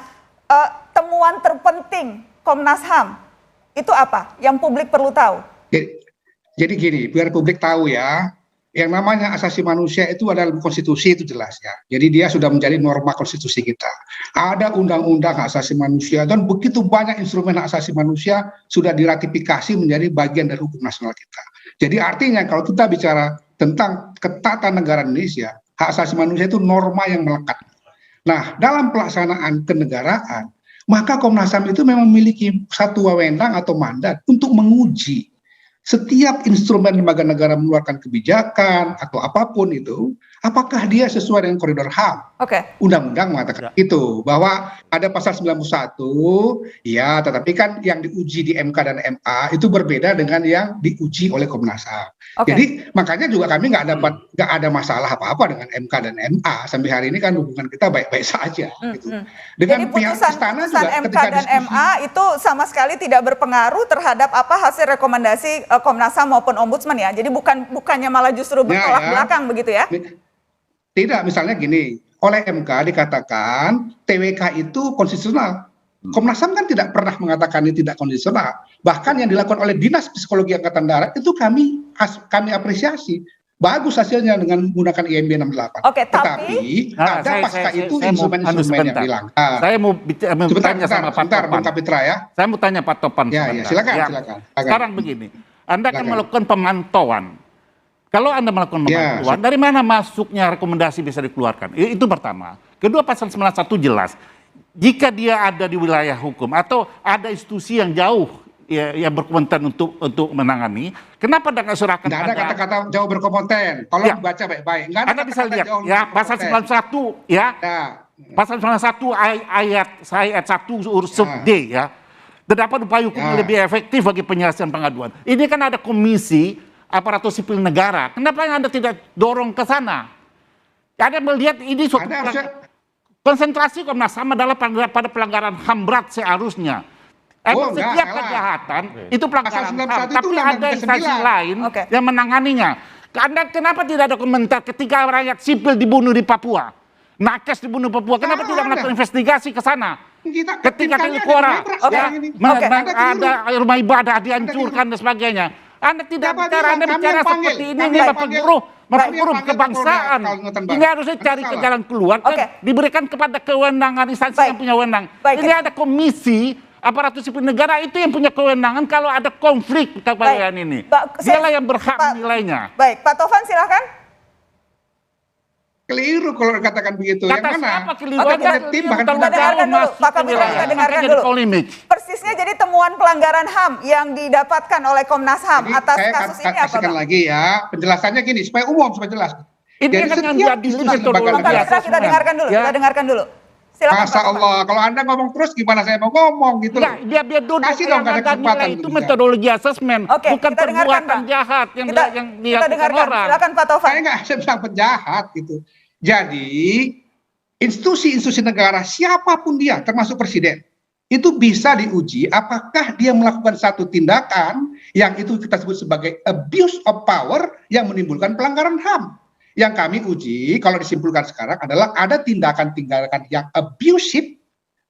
temuan terpenting Komnas HAM itu apa yang publik perlu tahu? Jadi gini, biar publik tahu ya, yang namanya asasi manusia itu adalah konstitusi, itu jelas ya. Jadi dia sudah menjadi norma konstitusi kita. Ada undang-undang hak asasi manusia dan begitu banyak instrumen hak asasi manusia sudah diratifikasi menjadi bagian dari hukum nasional kita. Jadi artinya kalau kita bicara tentang ketatanegaraan Indonesia, hak asasi manusia itu norma yang melekat. Nah, dalam pelaksanaan kenegaraan, maka Komnas HAM itu memang memiliki satu wewenang atau mandat untuk menguji setiap instrumen lembaga negara mengeluarkan kebijakan atau apapun itu apakah dia sesuai dengan koridor HAM? Oke. Undang-undang mengatakan itu, bahwa ada pasal 91, ya, tetapi kan yang diuji di MK dan MA itu berbeda dengan yang diuji oleh Komnas HAM. Jadi makanya juga kami nggak ada masalah apa-apa dengan MK dan MA. Sampai hari ini kan hubungan kita baik-baik saja. Gitu. Dengan Jadi pihak istana putusan juga MK ketika dan MA itu sama sekali tidak berpengaruh terhadap apa hasil rekomendasi Komnas HAM maupun Ombudsman ya. Jadi bukannya malah justru bertolak belakang begitu ya? Tidak, misalnya gini, oleh MK dikatakan TWK itu konstitusional. Komnas HAM kan tidak pernah mengatakan ini tidak konstitusional. Bahkan yang dilakukan oleh Dinas Psikologi Angkatan Darat itu kami apresiasi. Bagus hasilnya dengan menggunakan IMB 68. Oke, tetapi ada pasca itu instrumen-instrumen yang dilanggar. Saya mau tanya sama Pak Sebentar, Topan. Bang Kapitra ya. Saya mau tanya Pak Topan. Ya, sebentar. silakan. Sekarang begini, Anda akan melakukan pemantauan. Kalau Anda melakukan pemantauan, dari mana masuknya rekomendasi bisa dikeluarkan? Itu pertama. Kedua, pasal 91 jelas. Jika dia ada di wilayah hukum atau ada institusi yang jauh yang berkompeten untuk menangani, kenapa tidak serahkan? Tidak ada kata-kata jauh berkompeten. Kalau dibaca baik-baik. Anda bisa lihat ya pasal 91 ya. Pasal 91 ayat 1 huruf D ya. Terdapat upaya hukum yang lebih efektif bagi penyelesaian pengaduan. Ini kan ada komisi aparatur sipil negara. Kenapa Anda tidak dorong ke sana? Anda melihat ini suatu konsentrasi Komnas HAM adalah pada pelanggaran HAM berat seharusnya. Setiap kejahatan itu pelanggaran HAM, tapi ada instansi lain yang menanganinya. Anda kenapa tidak ada komentar ketika rakyat sipil dibunuh di Papua? Nakes dibunuh di Papua, kenapa tidak melakukan investigasi ke sana? Ketika Telukora, ada rumah ibadah dihancurkan dan sebagainya. Anda tidak bicara, Anda bicara seperti ini memperburuk kebangsaan. Ini harusnya cari ke jalan keluar, diberikan kepada kewenangan instansi yang punya wewenang. Ini ada komisi aparatur sipil negara itu yang punya kewenangan kalau ada konflik kepabeanan ini. Dialah yang berhak menilainya. Baik, Pak Tovan silakan. Keliru kalau dikatakan begitu. Yang mana? Keliru. Kita dengarkan dulu, Pak Kapitra, kita dengarkan dulu. Persisnya jadi temuan pelanggaran HAM yang didapatkan oleh Komnas HAM atas kasus ini apa, Bang? Lagi ya, penjelasannya gini supaya umum, supaya jelas. Ini kan yang diadili kita dengarkan dulu, kita dengarkan dulu. Silakan, Masya Allah, kalau Anda ngomong terus gimana saya mau ngomong gitu loh. Biar duduk. Kasih dong ada kesempatan. Itu metodologi asesmen, bukan perbuatan jahat yang dilakukan orang. Silakan Pak Tovan. Saya bilang penjahat gitu. Jadi institusi-institusi negara siapapun dia, termasuk presiden, itu bisa diuji apakah dia melakukan satu tindakan yang itu kita sebut sebagai abuse of power yang menimbulkan pelanggaran HAM. Yang kami uji, kalau disimpulkan sekarang adalah ada tindakan-tindakan yang abusive,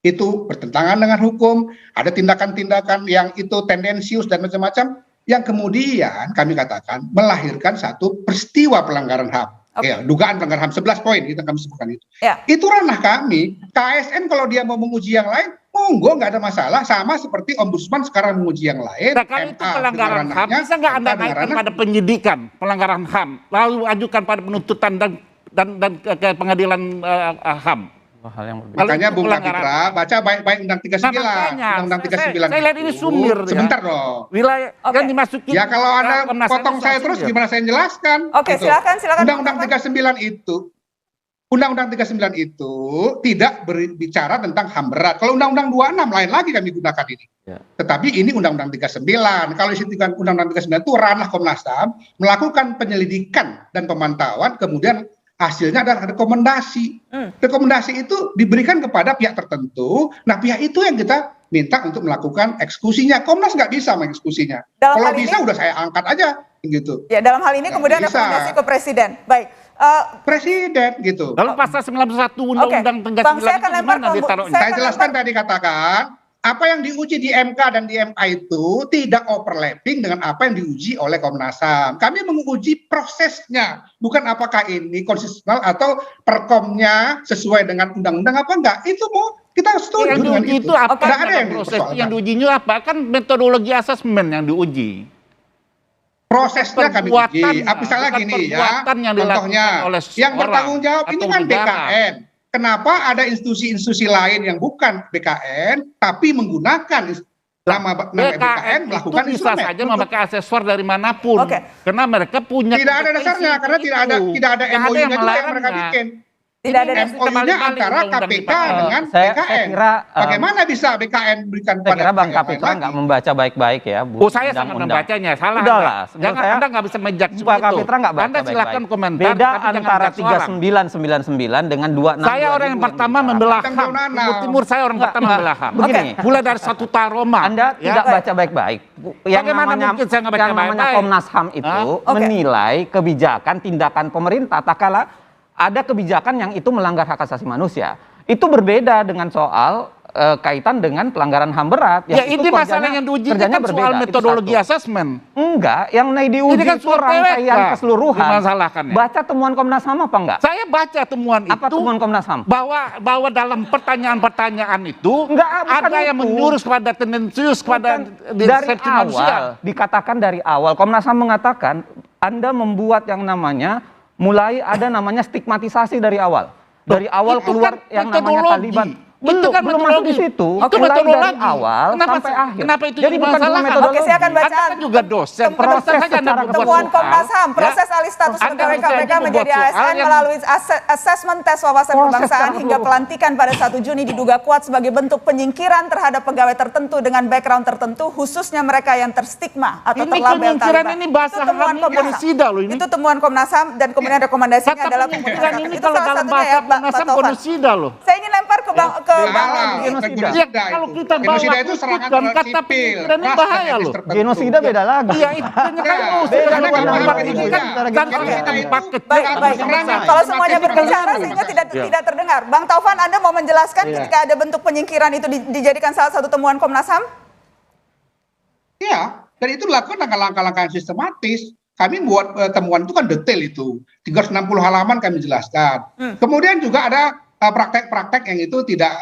itu bertentangan dengan hukum, ada tindakan-tindakan yang itu tendensius dan macam-macam, yang kemudian kami katakan melahirkan satu peristiwa pelanggaran HAM. Ya, dugaan pelanggaran HAM 11 poin kita kami sebutkan itu. Itu ranah kami. KSN kalau dia mau menguji yang lain, monggo nggak ada masalah. Sama seperti Ombudsman sekarang menguji yang lain. Nah, kalau itu pelanggaran HAM, bisa nggak Anda naikkan pada penyidikan pelanggaran HAM, lalu ajukan pada penuntutan dan ke pengadilan HAM? Makanya Bung Kapitra baca baik-baik Undang 39. Undang 39. Saya lihat ini sumir. Sebentar dong. Wilayah yang dimasuki. Ya kalau Anda potong saya terus gimana saya jelaskan? Oke, silakan. Undang-Undang 39 itu Undang-Undang 39 itu tidak berbicara tentang HAM berat. Kalau Undang-Undang 26 lain lagi kami gunakan ini. Tetapi ini Undang-Undang 39. Kalau isi Undang-Undang 39 itu ranah Komnas HAM melakukan penyelidikan dan pemantauan, kemudian hasilnya adalah rekomendasi. Rekomendasi itu diberikan kepada pihak tertentu. Nah, pihak itu yang kita minta untuk melakukan eksekusinya. Komnas nggak bisa mengeksekusinya. Kalau bisa udah saya angkat aja gitu. Ya, dalam hal ini kemudian rekomendasi ke presiden. Baik. Presiden gitu. Lalu pasal 91 Undang-Undang 39 itu gimana ditaruhnya? Saya jelaskan tadi katakan apa yang diuji di MK dan di MA itu tidak overlapping dengan apa yang diuji oleh Komnas HAM. Kami menguji prosesnya, bukan apakah ini konstitusional atau perkomnya sesuai dengan undang-undang apa enggak. Itu mau kita setuju dengan itu. Apa ada yang proses yang diujinya apa? Kan metodologi asesmen yang diuji. Prosesnya kami uji. Misalnya gini ya, contohnya yang bertanggung jawab ini kan BKN. Kenapa ada institusi-institusi lain yang bukan BKN tapi menggunakan nama BKN melakukan itu bisa instrumen. saja memakai asesor dari manapun. Karena mereka punya Tidak ada dasarnya karena tidak ada MOU-nya juga yang mereka bikin. Tidak ada MOU-nya antara KPK dengan Saya BKN. kira, Bagaimana bisa BKN berikan Saya pada kira Bang BKN Kapitra lagi? nggak membaca baik-baik ya. Oh, saya sangat membacanya. Salah Udahlah. Anda. Jangan, Anda nggak bisa menjudge Pak begitu. Kapitra nggak baca Anda silakan baik-baik. komentar. Beda tapi jangan antara judge orang. 3999 dengan 26. Saya orang yang pertama membelah HAM. Timur saya orang pertama membelah HAM. Begini. Mulai dari satu Taroma. Anda tidak baca baik-baik. Yang Bagaimana namanya, mungkin saya nggak baca yang namanya baik-baik? Komnas HAM itu menilai kebijakan tindakan pemerintah tak kala ada kebijakan yang itu melanggar hak asasi manusia. Itu berbeda dengan soal kaitan dengan pelanggaran HAM berat. Ya ini masalah yang diuji ini kan soal metodologi asesmen. Enggak, yang diuji Ini kan itu rangkaian keseluruhan. Dimasalahkannya. Baca temuan Komnas HAM apa enggak? Saya baca temuan Apa itu. temuan Komnas HAM? Bahwa dalam pertanyaan-pertanyaan itu bukan ada yang itu. menjurus pada tendensius pada Dari persepsi manusia. awal, dikatakan dari awal, Komnas HAM mengatakan Anda membuat yang namanya mulai ada namanya stigmatisasi dari awal. Dari awal itu keluar kan yang namanya metodologi. Taliban. Itu kan belum masuk metodologi. di situ. Itu Mulai metodologi. dari awal sampai akhir. Kenapa itu Jadi bukan cuma dimasalahkan? metodologi. Oke, saya akan baca Anda kan juga dosen. Proses Kenapa saja Anda secara membuat temuan soal, Komnas HAM, proses ya? alih status Anda pegawai bisa aja KPK menjadi membuat soal ASN yang- melalui asesmen tes wawasan Proses kebangsaan secara hingga keseluruhan. pelantikan pada 1 Juni diduga kuat sebagai bentuk penyingkiran terhadap pegawai tertentu dengan background tertentu, khususnya mereka yang terstigma atau Ini terlabel penyingkiran Taliban. ini bahasa Itu temuan HAM Komnas HAM. genosida loh ini. Itu temuan Komnas HAM dan kemudian rekomendasinya Kata adalah penyingkiran pembunuhan. ini Itu kalau salah dalam satunya bahasa ya, Pak Komnas HAM Taufan. genosida loh. Saya ingin lempar ke Bang Ya, kalau kita bawa Genosida itu serangan dan terhadap kata sipil, penyingkiran ini ras dan bahaya etnis loh. tertentu. Genosida beda lagi. Iya, itu kan Beda karena dengan tempat itu ini juga. kan Kita tempat kecil. Baik. Kalau semuanya berbicara sehingga tidak terdengar. Bang Taufan, Anda mau menjelaskan ketika ada bentuk penyingkiran itu dijadikan salah satu temuan Komnas HAM? Iya, dan itu dilakukan langkah-langkah yang sistematis. Kami buat temuan itu kan detail itu. 360 halaman kami jelaskan. Kemudian juga ada praktek-praktek yang itu tidak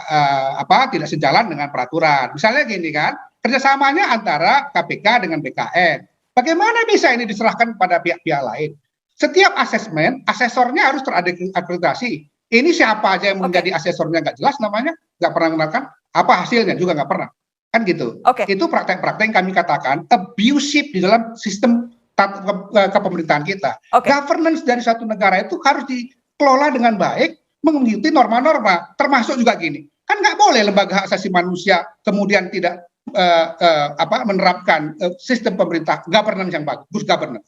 sejalan dengan peraturan. Misalnya gini kan, kerjasamanya antara KPK dengan BKN. Bagaimana bisa ini diserahkan kepada pihak-pihak lain? Setiap asesmen, asesornya harus terakreditasi. Ini siapa aja yang menjadi asesornya nggak jelas namanya, nggak pernah menggunakan, apa hasilnya juga nggak pernah. Kan gitu. Itu praktek-praktek yang kami katakan abusive di dalam sistem kepemerintahan kita. Governance dari suatu negara itu harus dikelola dengan baik, mengikuti norma-norma, termasuk juga gini. Kan nggak boleh lembaga hak asasi manusia kemudian tidak menerapkan sistem pemerintah governance yang bagus, good governance.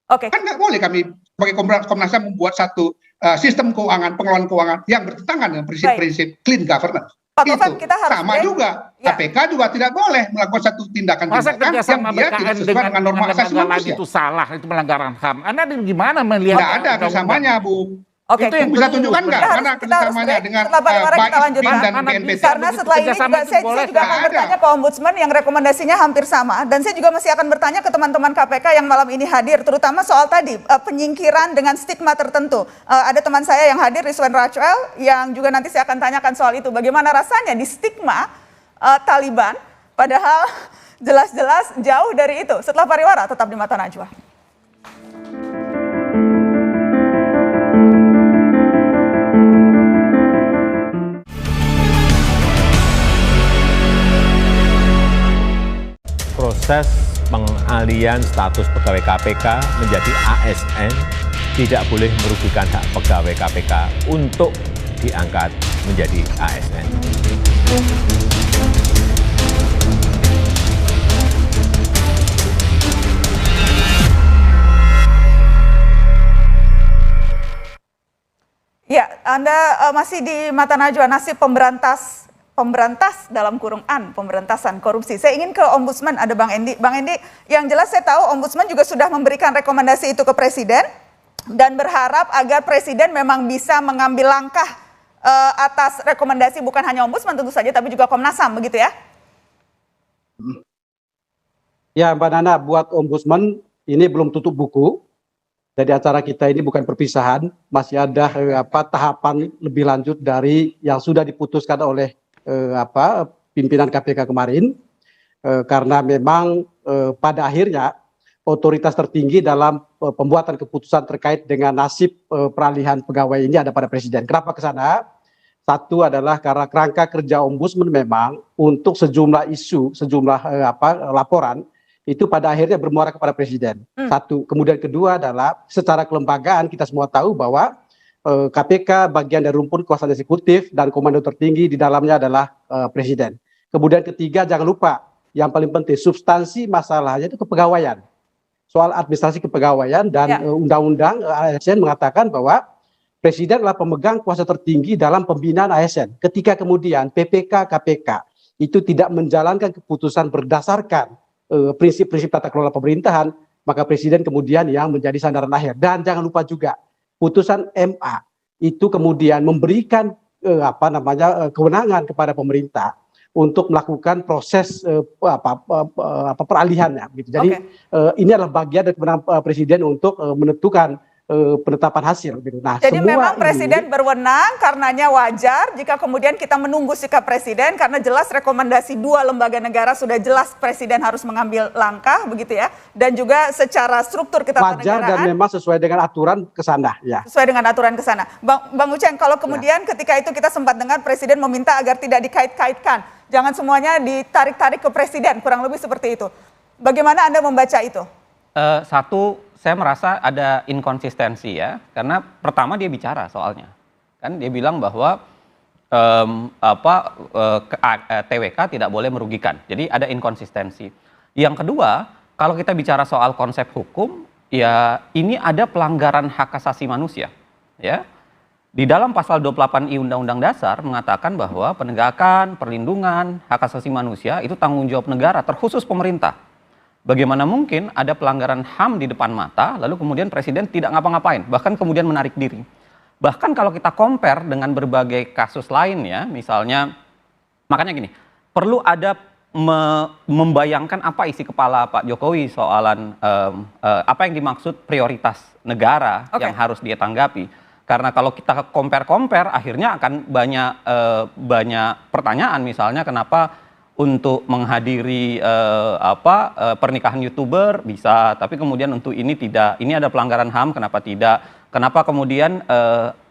Kan nggak boleh kami sebagai Komnas HAM membuat satu sistem keuangan, pengelolaan keuangan yang bertentangan dengan prinsip-prinsip clean governance. Pak Taufan, kita harus sama juga. KPK juga tidak boleh melakukan satu Masa tindakan yang kerjasama dia tidak BKN sesuai dengan norma asasi lembaga lain manusia. itu salah, itu pelanggaran HAM. Anda gimana melihat? Tidak ada kerjasamanya, Bu. Oke, itu yang bisa tunjukkan nggak mana kerjasamanya dengan kita lanjut BIN dan BNPT? Karena setelah ini juga saya juga akan bertanya ke Ombudsman yang rekomendasinya hampir sama, dan saya juga masih akan bertanya ke teman-teman KPK yang malam ini hadir, terutama soal tadi penyingkiran dengan stigma tertentu. Ada teman saya yang hadir, Rizwan Rachuel, yang juga nanti saya akan tanyakan soal itu. Bagaimana rasanya di stigma Taliban, padahal jelas-jelas jauh dari itu. Setelah pariwara, tetap di Mata Najwa. Proses pengalian status pegawai KPK menjadi ASN tidak boleh merugikan hak pegawai KPK untuk diangkat menjadi ASN. Ya, Anda masih di Mata Najwa, nasib pemberantas dalam kurung pemberantasan korupsi. Saya ingin ke Ombudsman, ada Bang Endi. Bang Endi, yang jelas saya tahu Ombudsman juga sudah memberikan rekomendasi itu ke Presiden dan berharap agar Presiden memang bisa mengambil langkah atas rekomendasi bukan hanya Ombudsman tentu saja, tapi juga Komnas HAM, begitu ya? Ya, Mbak Nana, buat Ombudsman ini belum tutup buku. Jadi acara kita ini bukan perpisahan, masih ada tahapan lebih lanjut dari yang sudah diputuskan oleh pimpinan KPK kemarin, karena memang pada akhirnya otoritas tertinggi dalam pembuatan keputusan terkait dengan nasib peralihan pegawai ini ada pada Presiden. Kenapa ke sana? Satu adalah karena kerangka kerja ombudsman memang untuk sejumlah isu, sejumlah laporan itu pada akhirnya bermuara kepada presiden. Satu. Kemudian kedua adalah secara kelembagaan kita semua tahu bahwa KPK bagian dari rumpun kekuasaan eksekutif dan komando tertinggi di dalamnya adalah presiden. Kemudian ketiga, jangan lupa yang paling penting substansi masalahnya itu kepegawaian. Soal administrasi kepegawaian dan undang-undang ASN mengatakan bahwa presiden adalah pemegang kuasa tertinggi dalam pembinaan ASN. Ketika kemudian PPK KPK itu tidak menjalankan keputusan berdasarkan prinsip-prinsip tata kelola pemerintahan, maka presiden kemudian yang menjadi sandaran akhir. Dan jangan lupa juga putusan MA itu kemudian memberikan kewenangan kepada pemerintah untuk melakukan proses peralihannya. Gitu. Jadi ini adalah bagian dari kewenangan presiden untuk menentukan penetapan hasil. Gitu. Nah, jadi semua memang presiden berwenang, karenanya wajar jika kemudian kita menunggu sikap presiden, karena jelas rekomendasi 2 lembaga negara sudah jelas presiden harus mengambil langkah, begitu ya, dan juga secara struktur ketatanegaraan. Wajar dan memang sesuai dengan aturan ke sana. Ya. Sesuai dengan aturan ke sana. Bang Uceng, kalau kemudian ketika itu kita sempat dengar presiden meminta agar tidak dikait-kaitkan, jangan semuanya ditarik-tarik ke presiden, kurang lebih seperti itu. Bagaimana Anda membaca itu? Satu, saya merasa ada inkonsistensi ya, karena pertama dia bicara soalnya, kan dia bilang bahwa TWK tidak boleh merugikan, jadi ada inkonsistensi. Yang kedua, kalau kita bicara soal konsep hukum, ya ini ada pelanggaran hak asasi manusia, ya. Di dalam pasal 28I Undang-Undang Dasar mengatakan bahwa penegakan, perlindungan hak asasi manusia itu tanggung jawab negara, terkhusus pemerintah. Bagaimana mungkin ada pelanggaran HAM di depan mata, lalu kemudian presiden tidak ngapa-ngapain, bahkan kemudian menarik diri. Bahkan kalau kita compare dengan berbagai kasus lain ya, misalnya, makanya gini, perlu ada membayangkan apa isi kepala Pak Jokowi soalan apa yang dimaksud prioritas negara yang harus dia tanggapi. Karena kalau kita compare, akhirnya akan banyak pertanyaan, misalnya kenapa untuk menghadiri pernikahan YouTuber bisa, tapi kemudian untuk ini tidak. Ini ada pelanggaran HAM, kenapa tidak? Kenapa kemudian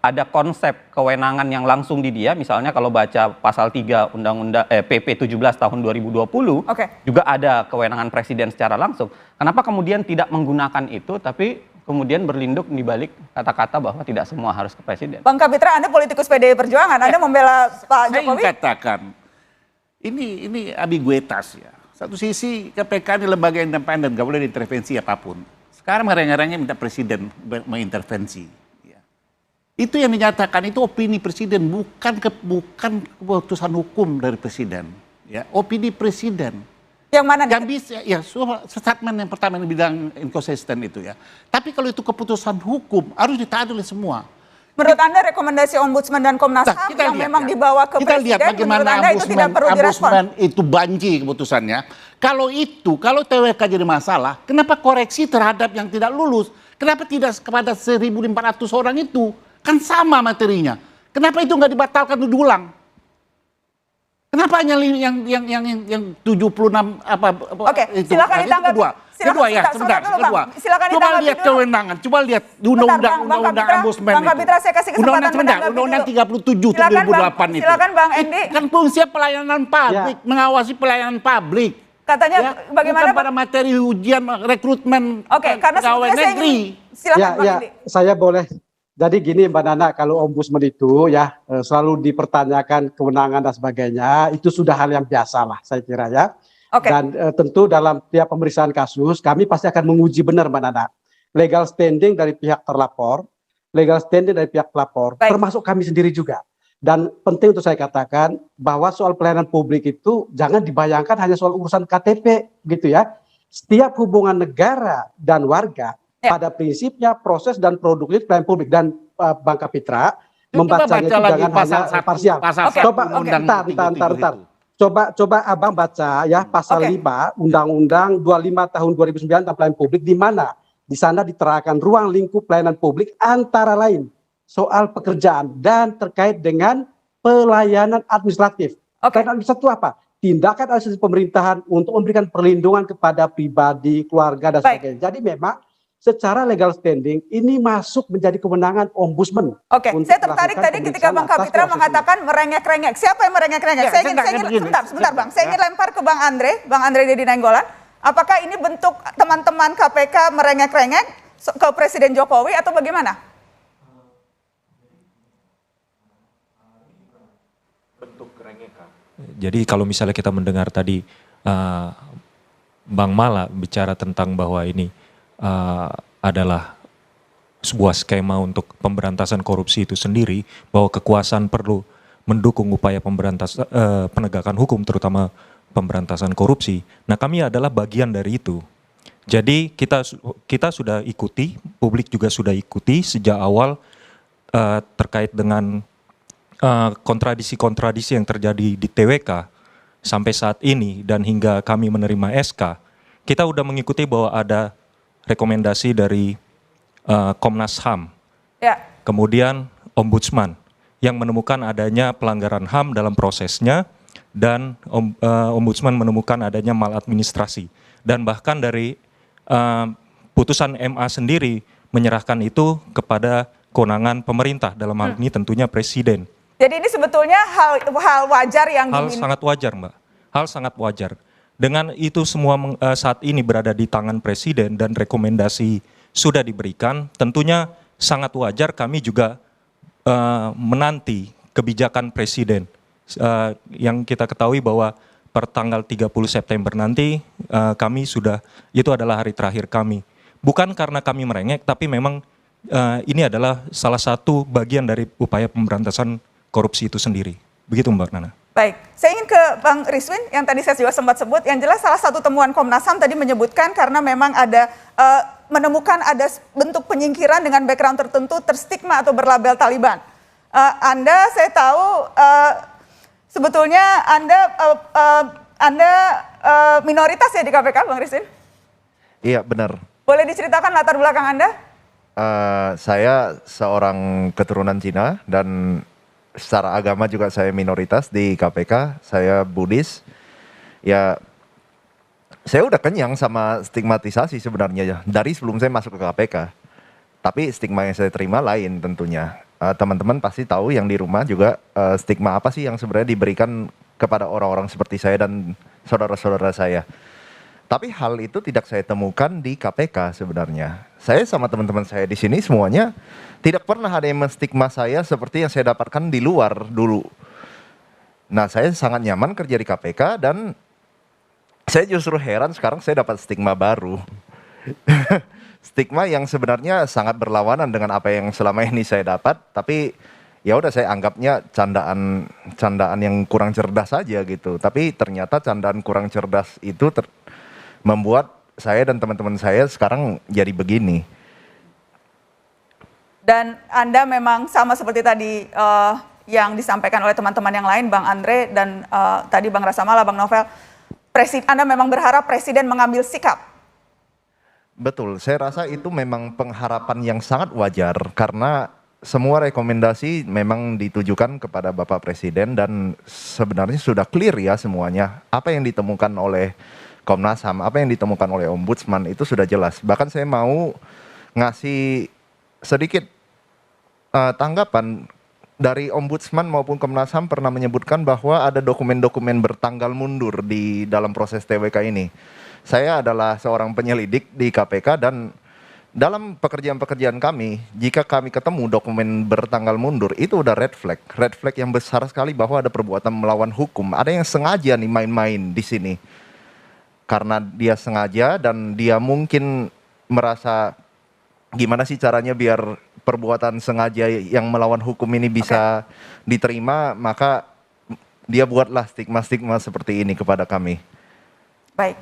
ada konsep kewenangan yang langsung di dia, misalnya kalau baca pasal 3 Undang-Undang PP 17 tahun 2020, juga ada kewenangan presiden secara langsung. Kenapa kemudian tidak menggunakan itu, tapi kemudian berlindung di balik kata-kata bahwa tidak semua harus ke presiden? Bang Kapitra, Anda politikus PDI Perjuangan, Anda membela Pak Jokowi? Saya katakan, ini ambiguitas ya. Satu sisi KPK ini lembaga independen, gak boleh diintervensi apapun. Sekarang ngarang-ngarangnya minta presiden mengintervensi. Ya. Itu yang dinyatakan, itu opini presiden, bukan keputusan hukum dari presiden. Ya, opini presiden. Yang mana? Yang bisa, ya, statement yang pertama yang bilang inkonsisten itu ya. Tapi kalau itu keputusan hukum, harus ditaati oleh semua. Menurut Anda rekomendasi Ombudsman dan Komnas HAM yang memang dibawa ke kita presiden, lihat bagaimana menurut Anda itu tidak perlu direspon? Ombudsman itu banji keputusannya. Kalau TWK jadi masalah, kenapa koreksi terhadap yang tidak lulus? Kenapa tidak kepada 1.400 orang itu? Kan sama materinya. Kenapa itu nggak dibatalkan diulang? Kenapa hanya yang 76 Oke, itu? silakan ditanggapi. Kedua ya, sebentar. Coba lihat kewenangan, coba lihat di undang-undang Ombudsman itu. Bang Kapitra, saya kasih kesempatan menanggapi dulu. Undang-undang 37 tahun 2008 itu. Silakan Bang Endi. Kan fungsi pelayanan publik, mengawasi pelayanan publik. Katanya bagaimana? Bukan pada materi ujian rekrutmen pegawai negeri. Silakan Bang Endi. Saya boleh. Jadi gini Mbak Nana, kalau ombudsman itu ya selalu dipertanyakan kewenangan dan sebagainya, itu sudah hal yang biasa lah saya kira ya. Dan tentu dalam tiap pemeriksaan kasus kami pasti akan menguji benar Mbak Nana legal standing dari pihak terlapor, termasuk kami sendiri juga. Dan penting untuk saya katakan bahwa soal pelayanan publik itu jangan dibayangkan hanya soal urusan KTP gitu ya. Setiap hubungan negara dan warga pada prinsipnya proses dan produk itu pelayanan publik, dan Bang Kapitra membacanya itu jangan hanya parsial. Coba bentar. Coba Abang baca ya pasal 5 Undang-Undang 25 tahun 2009 tentang pelayanan publik, di mana di sana diterangkan ruang lingkup pelayanan publik antara lain soal pekerjaan dan terkait dengan pelayanan administratif. Pelayanan administratif itu apa? Tindakan administrasi pemerintahan untuk memberikan perlindungan kepada pribadi, keluarga dan sebagainya. Jadi memang secara legal standing ini masuk menjadi kewenangan ombudsman. Oke, saya tertarik tadi ketika Bang Kapitra mengatakan merengek-rengek. Siapa yang merengek-rengek? Saya ingin sebentar Bang, saya ingin lempar ke Bang Andre Dedi Nainggolan. Apakah ini bentuk teman-teman KPK merengek-rengek ke Presiden Jokowi atau bagaimana? Bentuk kerengekan. Jadi kalau misalnya kita mendengar tadi Bang Mala bicara tentang bahwa ini adalah sebuah skema untuk pemberantasan korupsi itu sendiri, bahwa kekuasaan perlu mendukung upaya penegakan hukum, terutama pemberantasan korupsi. Nah, kami adalah bagian dari itu. Jadi kita sudah ikuti, publik juga sudah ikuti sejak awal terkait dengan kontradisi-kontradisi yang terjadi di TWK sampai saat ini dan hingga kami menerima SK. Kita sudah mengikuti bahwa ada rekomendasi dari Komnas HAM, kemudian Ombudsman yang menemukan adanya pelanggaran HAM dalam prosesnya, dan Ombudsman menemukan adanya maladministrasi. Dan bahkan dari putusan MA sendiri menyerahkan itu kepada kewenangan pemerintah, dalam hal ini tentunya Presiden. Jadi ini sebetulnya hal wajar yang sangat wajar, Mbak. Hal sangat wajar. Dengan itu semua saat ini berada di tangan Presiden dan rekomendasi sudah diberikan, tentunya sangat wajar kami juga menanti kebijakan Presiden. Yang kita ketahui bahwa per tanggal 30 September nanti kami sudah, itu adalah hari terakhir kami. Bukan karena kami merengek, tapi memang ini adalah salah satu bagian dari upaya pemberantasan korupsi itu sendiri. Begitu Mbak Nana. Baik, saya ingin ke Bang Riswin yang tadi saya juga sempat sebut. Yang jelas salah satu temuan Komnas HAM tadi menyebutkan karena memang ada menemukan ada bentuk penyingkiran dengan background tertentu terstigma atau berlabel Taliban. Anda saya tahu sebetulnya Anda minoritas ya di KPK, Bang Riswin? Iya benar. Boleh diceritakan latar belakang Anda? Saya seorang keturunan Cina dan secara agama juga saya minoritas di KPK, saya Buddhis. Ya, saya udah kenyang sama stigmatisasi sebenarnya ya, dari sebelum saya masuk ke KPK. Tapi stigma yang saya terima lain tentunya. Teman-teman pasti tahu yang di rumah juga stigma apa sih yang sebenarnya diberikan kepada orang-orang seperti saya dan saudara-saudara saya. Tapi hal itu tidak saya temukan di KPK sebenarnya. Saya sama teman-teman saya di sini semuanya tidak pernah ada yang menstigma saya seperti yang saya dapatkan di luar dulu. Nah, saya sangat nyaman kerja di KPK dan saya justru heran sekarang saya dapat stigma baru. Stigma yang sebenarnya sangat berlawanan dengan apa yang selama ini saya dapat, tapi ya udah saya anggapnya candaan yang kurang cerdas saja gitu. Tapi ternyata candaan kurang cerdas itu membuat saya dan teman-teman saya sekarang jadi begini. Dan Anda memang sama seperti tadi yang disampaikan oleh teman-teman yang lain, Bang Andre dan tadi Bang Rasamala, Bang Novel, Anda memang berharap Presiden mengambil sikap. Betul, saya rasa itu memang pengharapan yang sangat wajar karena semua rekomendasi memang ditujukan kepada Bapak Presiden dan sebenarnya sudah clear ya semuanya. Apa yang ditemukan oleh Komnas HAM, apa yang ditemukan oleh Ombudsman itu sudah jelas. Bahkan saya mau ngasih sedikit tanggapan dari Ombudsman maupun Komnas HAM pernah menyebutkan bahwa ada dokumen-dokumen bertanggal mundur di dalam proses TWK ini. Saya adalah seorang penyelidik di KPK dan dalam pekerjaan-pekerjaan kami, jika kami ketemu dokumen bertanggal mundur, itu udah red flag yang besar sekali bahwa ada perbuatan melawan hukum. Ada yang sengaja nih main-main di sini. Karena dia sengaja dan dia mungkin merasa gimana sih caranya biar perbuatan sengaja yang melawan hukum ini bisa diterima, maka dia buatlah stigma-stigma seperti ini kepada kami. Baik,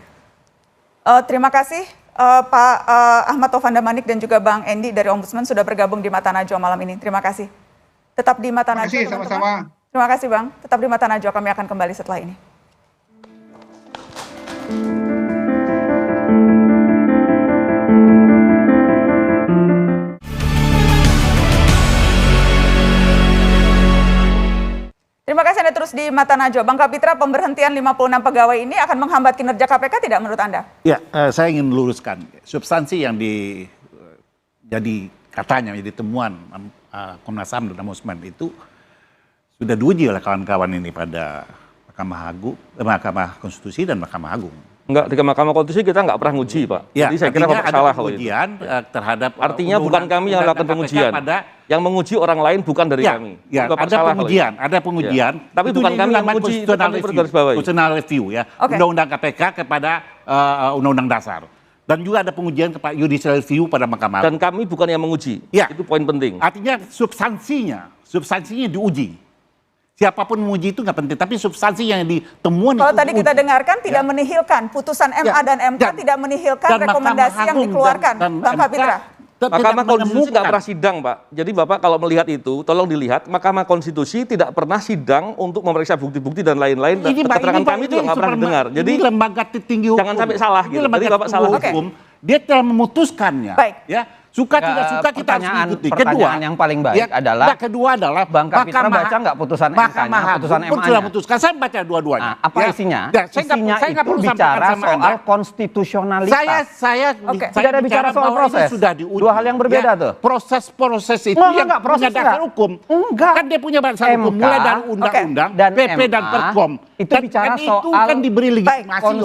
terima kasih Pak Ahmad Taufan Damanik dan juga Bang Endi dari Ombudsman sudah bergabung di Mata Najwa malam ini. Terima kasih. Tetap di Mata Najwa. Terima kasih, sama-sama. Terima kasih Bang, tetap di Mata Najwa, kami akan kembali setelah ini. Terima kasih Anda terus di Mata Najwa. Bang Kapitra, pemberhentian 56 pegawai ini akan menghambat kinerja KPK tidak menurut Anda? Ya, saya ingin luruskan. Substansi yang jadi katanya jadi temuan Komnas HAM dan Ombudsman itu sudah diuji oleh kawan-kawan ini pada Mahkamah Konstitusi dan Mahkamah Agung. Enggak, di Mahkamah Konstitusi kita nggak pernah nguji, Pak. Ya, jadi saya kira Bapak salah kalau itu. Pengujian terhadap artinya bukan kami yang melakukan pengujian. Yang menguji orang lain bukan dari kami. Ya, ada pengujian. Ya. Tapi bukan kami yang menguji, itu kami bergarisbawahi. Constitutional review ya. Undang-undang KPK kepada Undang-Undang Dasar. Dan juga ada pengujian kepada judicial review pada Mahkamah Agung. Dan kami bukan yang menguji. Ya. Itu poin penting. Artinya substansinya diuji. Siapapun menguji itu nggak penting, tapi substansi yang ditemukan. Kalau tadi kita dengarkan tidak menihilkan putusan MA dan MK tidak menihilkan rekomendasi yang dikeluarkan, Bang Kapitra. Mahkamah Konstitusi nggak pernah sidang, Pak. Jadi Bapak kalau melihat itu, tolong dilihat Mahkamah Konstitusi tidak pernah sidang untuk memeriksa bukti-bukti dan lain-lain. Dan keterangan kami juga nggak pernah didengar. Jadi lembaga tertinggi hukum. Jangan sampai salah gitu. Jadi Bapak salah hukum. Dia telah memutuskannya. Baik. Ya. Suka tidak suka kita harus mengikuti. Pertanyaan yang paling baik adalah Bang Kapitra baca nggak putusan MK-nya, putusan MA-nya? Sudah putuskan, saya baca dua-duanya. Apa isinya? Isinya itu bicara soal konstitusionalitas. Tidak ada bicara soal proses. Sudah diuji. Dua hal yang berbeda tuh. Proses itu yang punya dasar hukum. Enggak. Kan dia punya dasar hukum mulai dari undang-undang, PP dan Perkom. Itu bicara soal itu kan diberi legitimasi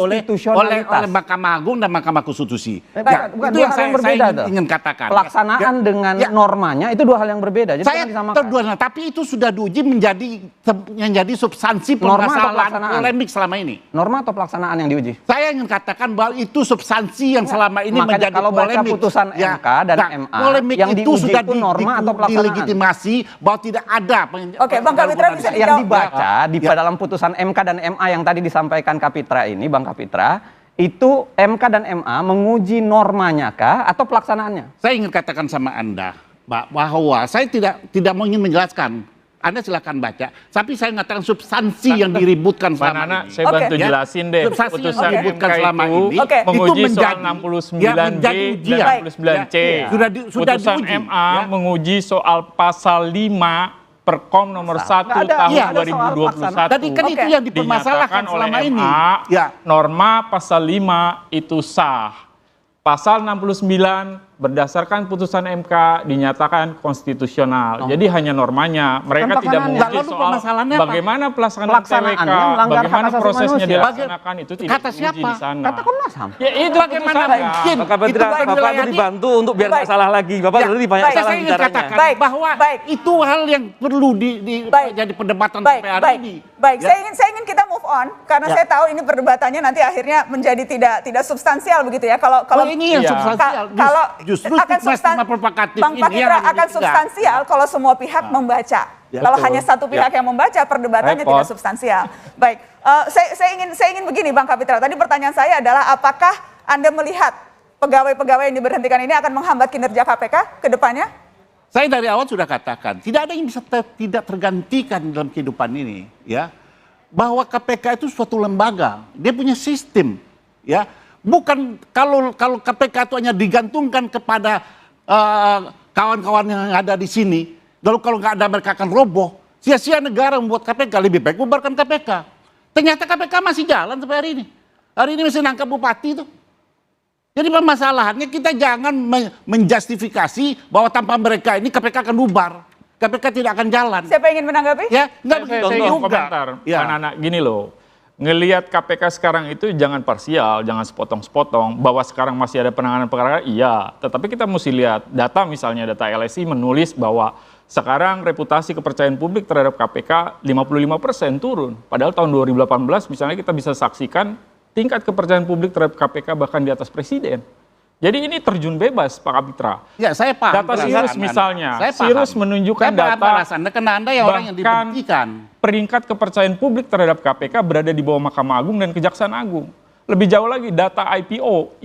oleh Mahkamah Agung dan Mahkamah Konstitusi. Itu yang saya ingin katakan. Pelaksanaan dengan normanya itu dua hal yang berbeda. Jadi saya terduga, tapi itu sudah diuji menjadi substansi permasalahan polemik selama ini. Norma atau pelaksanaan yang diuji? Saya ingin katakan bahwa itu substansi yang selama ini makanya menjadi kalau polemik. baca putusan MK dan MA polemik yang itu diuji sudah itu norma atau pelaksanaan? dilegitimasi bahwa tidak ada. Oke, Bang Kapitra bisa yang dibaca di dalam putusan MK dan MA yang tadi disampaikan Kapitra ini, Bang Kapitra, itu MK dan MA menguji normanya kah atau pelaksanaannya? Saya ingin katakan sama Anda bahwa saya tidak mau ingin menjelaskan. Anda silakan baca. Tapi saya mengatakan substansi yang diributkan selama ini. Saya bantu jelasin deh. Putusan yang diributkan selama ini menguji soal 69B dan 69C. Putusan MA menguji soal pasal 5 Perkom nomor 1 tahun 2021. Tadi kan itu yang dipermasalahkan selama ini. Norma pasal 5 itu sah. Pasal 69 berdasarkan putusan MK dinyatakan konstitusional. Jadi hanya normanya. Mereka tidak menguji soal bagaimana pelaksanaan TWK, bagaimana prosesnya dilaksanakan itu tidak diuji di sana. Kata Komnas HAM. Ya itu bagaimana mungkin? Bapak itu dibantu untuk biar nggak salah lagi. Bapak tadi banyak salah bicaranya. Bahwa itu hal yang perlu jadi perdebatan sampai hari ini. Baik, saya ingin kita move on karena saya tahu ini perdebatannya nanti akhirnya menjadi tidak substansial begitu ya. Kalau ini yang substansial. Kalau justru akan Bang Kapitra akan substansial kalau semua pihak membaca. Kalau hanya satu pihak yang membaca, perdebatannya tidak substansial. Baik, saya ingin begini Bang Kapitra. Tadi pertanyaan saya adalah apakah Anda melihat pegawai-pegawai yang diberhentikan ini akan menghambat kinerja KPK ke depannya? Saya dari awal sudah katakan, tidak ada yang bisa tidak tergantikan dalam kehidupan ini, ya. Bahwa KPK itu suatu lembaga, dia punya sistem, ya. Bukan kalau KPK itu hanya digantungkan kepada kawan-kawan yang ada di sini, lalu kalau nggak ada mereka akan roboh. Sia-sia negara membuat KPK, lebih baik bubarkan KPK. Ternyata KPK masih jalan sampai hari ini. Hari ini masih nangkap bupati itu. Jadi permasalahannya kita jangan menjustifikasi bahwa tanpa mereka ini KPK akan bubar. KPK tidak akan jalan. Siapa ingin menanggapi? Ya, enggak begitu juga. Komentar. Anak-anak gini loh. Ngelihat KPK sekarang itu jangan parsial, jangan sepotong-sepotong. Bahwa sekarang masih ada penanganan perkara, iya. Tetapi kita mesti lihat data, misalnya data LSI menulis bahwa sekarang reputasi kepercayaan publik terhadap KPK 55% turun. Padahal tahun 2018 misalnya kita bisa saksikan tingkat kepercayaan publik terhadap KPK bahkan di atas presiden. Jadi ini terjun bebas Pak Kapitra. Ya, saya paham. Data Sirus misalnya, Sirus menunjukkan data orang yang dibuktikan. Peringkat kepercayaan publik terhadap KPK berada di bawah Mahkamah Agung dan Kejaksaan Agung. Lebih jauh lagi data IPO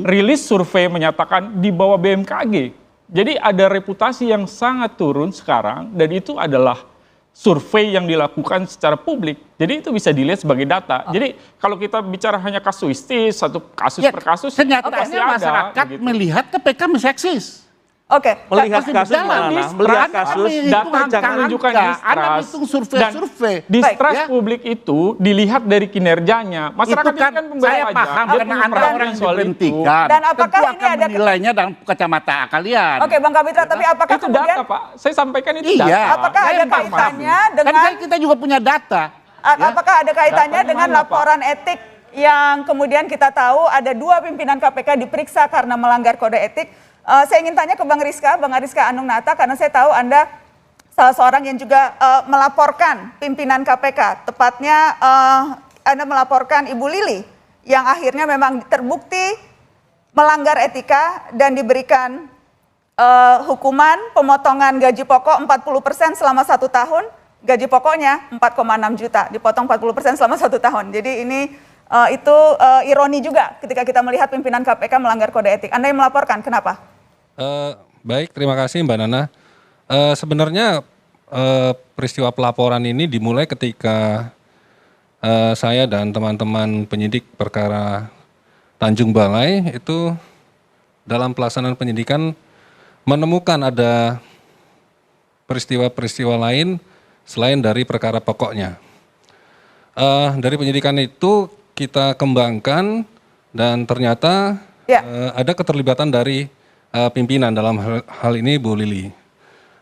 rilis survei menyatakan di bawah BMKG. Jadi ada reputasi yang sangat turun sekarang dan itu adalah survei yang dilakukan secara publik. Jadi itu bisa dilihat sebagai data. Jadi kalau kita bicara hanya kasuistis, satu kasus per kasus, kenyataannya masyarakat melihat KPK masih eksis. Oke. Melihat Masih kasus berjalan, mana? distrust. Melihat kasus Kami data hitung jangan angka-angka. tunjukkan Anda distrust. hitung survei-survei. Distrust Ya. publik itu dilihat dari kinerjanya. Masyarakat Itu kan ini kan membayar saya pajak. paham Dia karena punya Anda perhatian orang yang soal itu. diberhentikan. Dan apakah tentu ini akan ada menilainya dalam kacamata kalian. Oke, Bang Kapitra, tapi apakah Itu kemudian data, Pak. Saya sampaikan itu Iya. data. apakah Saya ada paham. kaitannya Kan dengan kita juga punya data. apakah ada kaitannya Datanya dengan mana, Pak? laporan etik yang kemudian kita tahu ada 2 pimpinan KPK diperiksa karena melanggar kode etik? Saya ingin tanya ke Bang Rizka Anung Nata, karena saya tahu Anda salah seorang yang juga melaporkan pimpinan KPK. Tepatnya Anda melaporkan Ibu Lili yang akhirnya memang terbukti melanggar etika dan diberikan hukuman pemotongan gaji pokok 40% selama 1 tahun. Gaji pokoknya 4,6 juta, dipotong 40% selama 1 tahun. Jadi ini itu ironi juga ketika kita melihat pimpinan KPK melanggar kode etik. Anda yang melaporkan, kenapa? Baik, terima kasih Mbak Nana. Sebenarnya peristiwa pelaporan ini dimulai ketika saya dan teman-teman penyidik perkara Tanjung Balai itu dalam pelaksanaan penyidikan menemukan ada peristiwa-peristiwa lain selain dari perkara pokoknya. Dari penyidikan itu kita kembangkan dan ternyata ada keterlibatan dari pimpinan dalam hal ini Bu Lili.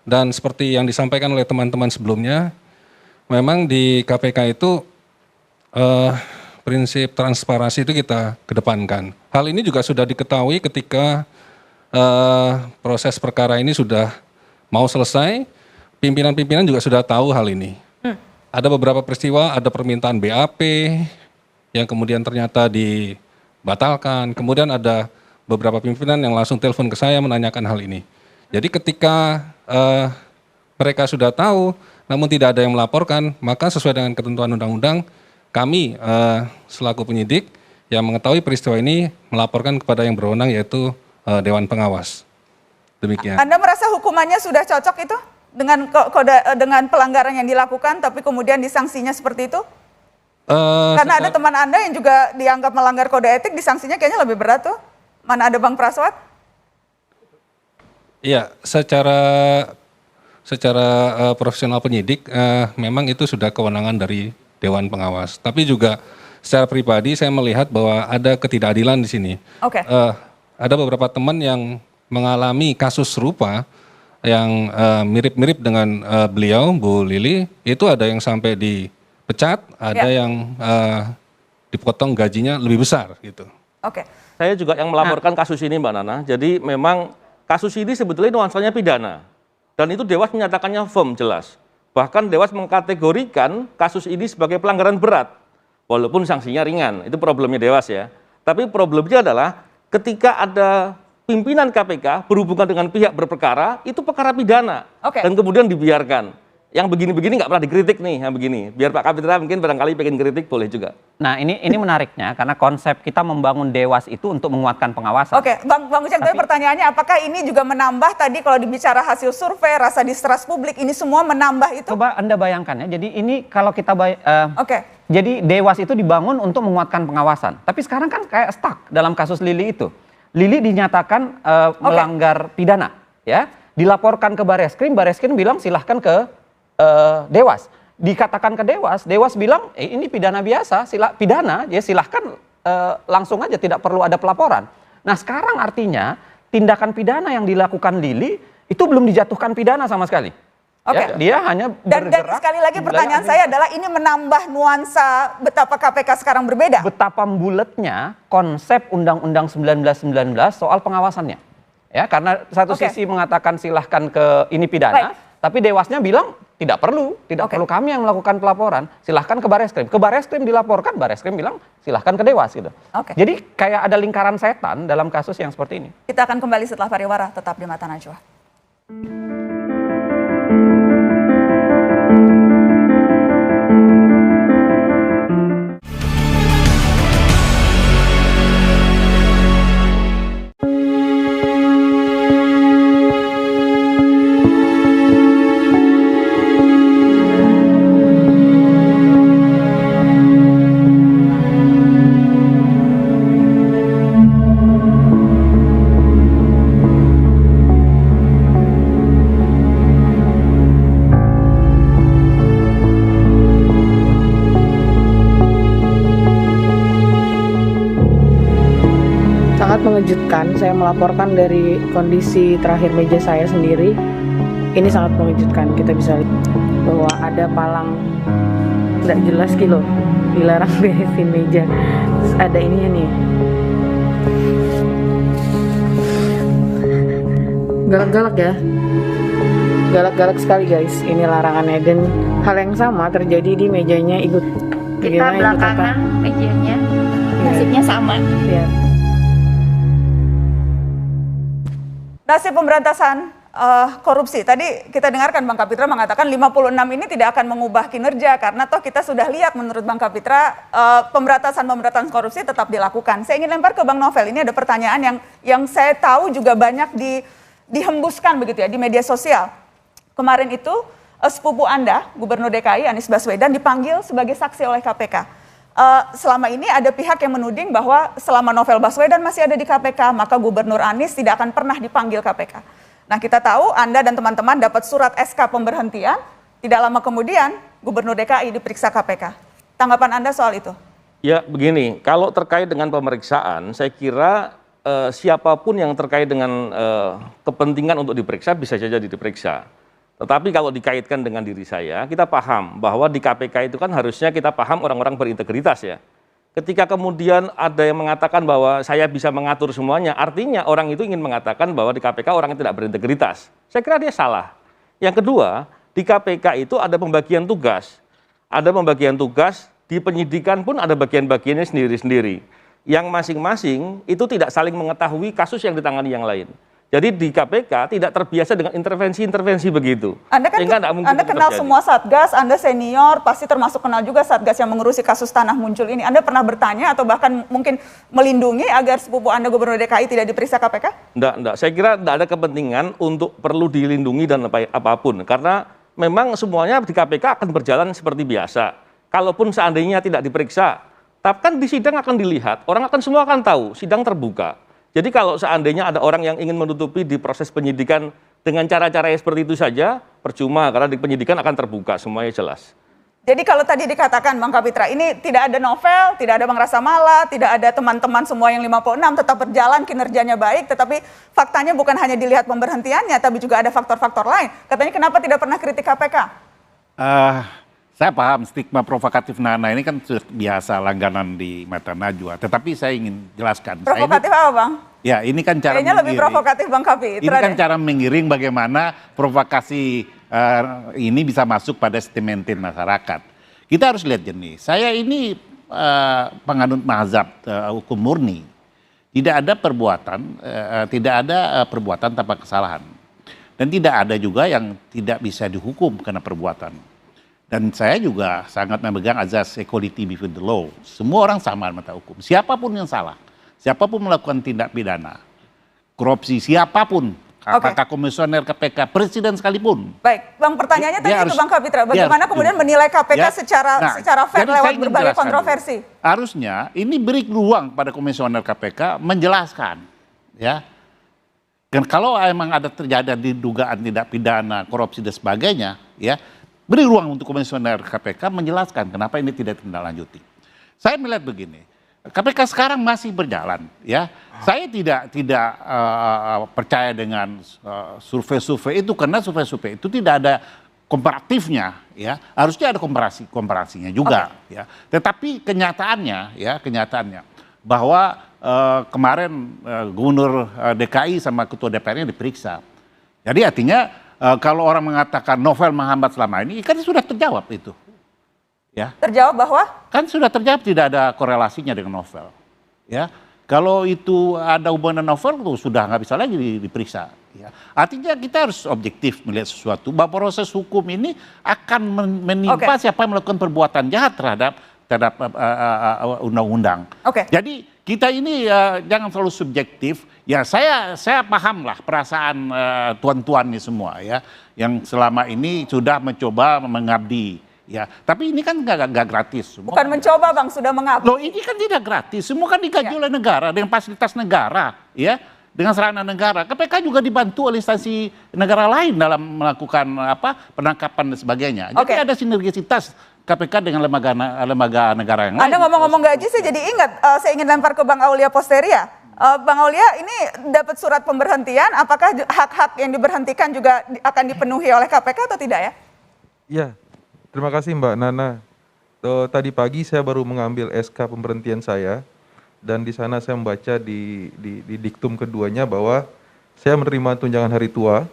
Dan seperti yang disampaikan oleh teman-teman sebelumnya, memang di KPK itu prinsip transparansi itu kita kedepankan. Hal ini juga sudah diketahui ketika proses perkara ini sudah mau selesai, pimpinan-pimpinan juga sudah tahu hal ini. Ada beberapa peristiwa, ada permintaan BAP yang kemudian ternyata dibatalkan, kemudian ada beberapa pimpinan yang langsung telepon ke saya menanyakan hal ini. Jadi ketika mereka sudah tahu, namun tidak ada yang melaporkan, maka sesuai dengan ketentuan undang-undang, kami selaku penyidik yang mengetahui peristiwa ini melaporkan kepada yang berwenang, yaitu Dewan Pengawas. Demikian. Anda merasa hukumannya sudah cocok itu dengan pelanggaran yang dilakukan, tapi kemudian disanksinya seperti itu? Karena ada teman Anda yang juga dianggap melanggar kode etik, disanksinya kayaknya lebih berat tuh. Mana ada Bang Praswat? Iya, secara profesional penyidik memang itu sudah kewenangan dari Dewan Pengawas. Tapi juga secara pribadi saya melihat bahwa ada ketidakadilan di sini. Oke. Ada beberapa teman yang mengalami kasus serupa yang mirip-mirip dengan beliau, Bu Lili, itu ada yang sampai dipecat, ada yang dipotong gajinya lebih besar gitu. Oke. Saya juga yang melaporkan kasus ini, Mbak Nana. Jadi memang kasus ini sebetulnya nuansanya pidana. Dan itu Dewas menyatakannya firm, jelas. Bahkan Dewas mengkategorikan kasus ini sebagai pelanggaran berat. Walaupun sanksinya ringan. Itu problemnya Dewas ya. Tapi problemnya adalah ketika ada pimpinan KPK berhubungan dengan pihak berperkara, itu perkara pidana. Dan kemudian dibiarkan. Yang begini-begini nggak pernah dikritik nih, yang begini. Biar Pak Kapitra mungkin barangkali pengen kritik, boleh juga. Nah ini menariknya karena konsep kita membangun Dewas itu untuk menguatkan pengawasan. Oke, Bang Uceng, tapi pertanyaannya apakah ini juga menambah tadi kalau dibicara hasil survei, rasa distrust publik, ini semua menambah itu? Coba Anda bayangkan ya, jadi ini kalau kita jadi Dewas itu dibangun untuk menguatkan pengawasan. Tapi sekarang kan kayak stuck dalam kasus Lili itu. Lili dinyatakan melanggar pidana, ya, dilaporkan ke Bareskrim bilang silahkan ke Dewas, dikatakan ke Dewas bilang ini pidana biasa, pidana ya silahkan langsung aja, tidak perlu ada pelaporan. Nah sekarang artinya tindakan pidana yang dilakukan Lili itu belum dijatuhkan pidana sama sekali. Ya, dia hanya dan sekali lagi pertanyaan saya adalah ini menambah nuansa betapa KPK sekarang berbeda. Betapa buletnya konsep Undang-Undang 1919 soal pengawasannya. Ya, karena satu sisi mengatakan silahkan ke ini pidana, tapi Dewasnya bilang tidak perlu kami yang melakukan pelaporan, silahkan ke Bareskrim. Ke Bareskrim dilaporkan, Bareskrim bilang silahkan ke Dewas gitu. Jadi kayak ada lingkaran setan dalam kasus yang seperti ini. Kita akan kembali setelah pariwara, tetap di Mata Najwa. sangat mengejutkan. Saya melaporkan dari kondisi terakhir meja saya sendiri. Ini sangat mengejutkan. Kita bisa lihat bahwa ada palang nggak jelas gitu loh, dilarang beresin meja. Terus ada ininya nih. Galak-galak ya. Galak-galak sekali guys. Ini larangannya, dan hal yang sama terjadi di mejanya Ibu. Kita belakangan mejanya, nasibnya sama. Ya. Nasib pemberantasan korupsi. Tadi kita dengarkan Bang Kapitra mengatakan 56 ini tidak akan mengubah kinerja karena toh kita sudah lihat menurut Bang Kapitra pemberantasan korupsi tetap dilakukan. Saya ingin lempar ke Bang Novel. Ini ada pertanyaan yang saya tahu juga banyak dihembuskan begitu ya di media sosial. Kemarin itu sepupu Anda, Gubernur DKI Anies Baswedan dipanggil sebagai saksi oleh KPK. Selama ini ada pihak yang menuding bahwa selama Novel Baswedan masih ada di KPK, maka Gubernur Anies tidak akan pernah dipanggil KPK. Nah, kita tahu Anda dan teman-teman dapat surat SK pemberhentian, tidak lama kemudian Gubernur DKI diperiksa KPK. Tanggapan Anda soal itu? Ya, begini, kalau terkait dengan pemeriksaan, saya kira siapapun yang terkait dengan kepentingan untuk diperiksa bisa saja diperiksa. Tetapi kalau dikaitkan dengan diri saya, kita paham bahwa di KPK itu kan harusnya kita paham orang-orang berintegritas ya. Ketika kemudian ada yang mengatakan bahwa saya bisa mengatur semuanya, artinya orang itu ingin mengatakan bahwa di KPK orang yang tidak berintegritas. Saya kira dia salah. Yang kedua, di KPK itu ada pembagian tugas. Ada pembagian tugas, di penyidikan pun ada bagian-bagiannya sendiri-sendiri. Yang masing-masing itu tidak saling mengetahui kasus yang ditangani yang lain. Jadi di KPK tidak terbiasa dengan intervensi-intervensi begitu. Anda kenal semua satgas, Anda senior, pasti termasuk kenal juga satgas yang mengurusi kasus Tanah Muncul ini. Anda pernah bertanya atau bahkan mungkin melindungi agar sepupu Anda Gubernur DKI tidak diperiksa KPK? Enggak. Saya kira tidak ada kepentingan untuk perlu dilindungi dan apapun. Karena memang semuanya di KPK akan berjalan seperti biasa. Kalaupun seandainya tidak diperiksa, tapi kan di sidang akan dilihat, orang akan semua akan tahu, sidang terbuka. Jadi kalau seandainya ada orang yang ingin menutupi di proses penyidikan dengan cara-cara yang seperti itu saja, percuma karena di penyidikan akan terbuka, semuanya jelas. Jadi kalau tadi dikatakan Bang Kapitra, ini tidak ada Novel, tidak ada Bang Rasa Mala, tidak ada teman-teman semua yang 56 tetap berjalan, kinerjanya baik, tetapi faktanya bukan hanya dilihat pemberhentiannya, tapi juga ada faktor-faktor lain. Katanya kenapa tidak pernah kritik KPK? Saya paham stigma provokatif Nana ini kan sudah biasa langganan di mata Najwa. Tetapi saya ingin jelaskan. Provokatif apa Bang? Ya ini kan cara kayaknya lebih provokatif Bang Kapitra. Ini kan cara mengiring bagaimana provokasi ini bisa masuk pada sentimental masyarakat. Kita harus lihat jenis. Saya ini penganut mazhab hukum murni. Tidak ada perbuatan tanpa kesalahan. Dan tidak ada juga yang tidak bisa dihukum karena perbuatan. Dan saya juga sangat memegang azas equality before the law. Semua orang sama dalam mata hukum. Siapapun yang salah, siapapun melakukan tindak pidana, korupsi, siapapun, apakah komisioner KPK, presiden sekalipun. Baik, Bang, pertanyaannya tadi itu Bang Kapitra, bagaimana kemudian menilai KPK secara fair lewat berbagai kontroversi? Harusnya ini beri ruang pada komisioner KPK menjelaskan, ya. Dan kalau emang ada terjadi dugaan tindak pidana, korupsi dan sebagainya, ya. Beri ruang untuk komisioner KPK menjelaskan kenapa ini tidak ditindaklanjuti. Saya melihat begini, KPK sekarang masih berjalan, ya. Saya tidak percaya dengan survei-survei itu karena survei-survei itu tidak ada komparatifnya, ya. Harusnya ada komparasinya juga, ya. Tetapi kenyataannya bahwa kemarin Gubernur DKI sama Ketua DPR-nya diperiksa. Jadi artinya kalau orang mengatakan Novel menghambat selama ini, kan sudah terjawab itu. Ya. Terjawab bahwa? Kan sudah terjawab tidak ada korelasinya dengan Novel. Ya. Kalau itu ada hubungan Novel, tuh sudah nggak bisa lagi diperiksa. Ya. Artinya kita harus objektif melihat sesuatu, bahwa proses hukum ini akan menimpa siapa yang melakukan perbuatan jahat terhadap undang-undang. Jadi kita ini jangan selalu subjektif. Ya saya paham lah perasaan tuan-tuan ini semua ya, yang selama ini sudah mencoba mengabdi. Ya, tapi ini kan nggak gratis. Bukan mencoba Bang, sudah mengabdi. Loh ini kan tidak gratis, semua kan digaji oleh negara dengan fasilitas negara, ya, dengan sarana negara. KPK juga dibantu oleh instansi negara lain dalam melakukan penangkapan dan sebagainya. Jadi ada sinergisitas KPK dengan lembaga negara yang lain. Anda ngomong-ngomong gaji, saya jadi ingat, saya ingin lempar ke Bang Aulia Posteria. Bang Aulia, ini dapat surat pemberhentian, apakah hak-hak yang diberhentikan juga akan dipenuhi oleh KPK atau tidak ya? Iya, terima kasih Mbak Nana. Tadi pagi saya baru mengambil SK pemberhentian saya, dan di sana saya membaca di diktum keduanya bahwa saya menerima tunjangan hari tua,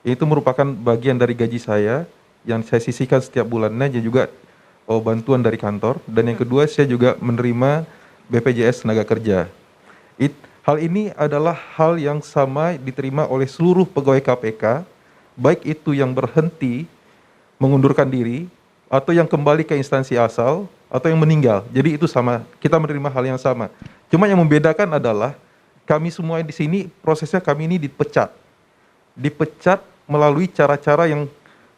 itu merupakan bagian dari gaji saya yang saya sisihkan setiap bulannya, dan juga bantuan dari kantor. Dan yang kedua, saya juga menerima BPJS tenaga kerja. Hal ini adalah hal yang sama diterima oleh seluruh pegawai KPK, baik itu yang berhenti mengundurkan diri, atau yang kembali ke instansi asal, atau yang meninggal. Jadi itu sama, kita menerima hal yang sama. Cuma yang membedakan adalah kami semua di sini, prosesnya kami ini dipecat. Dipecat melalui cara-cara yang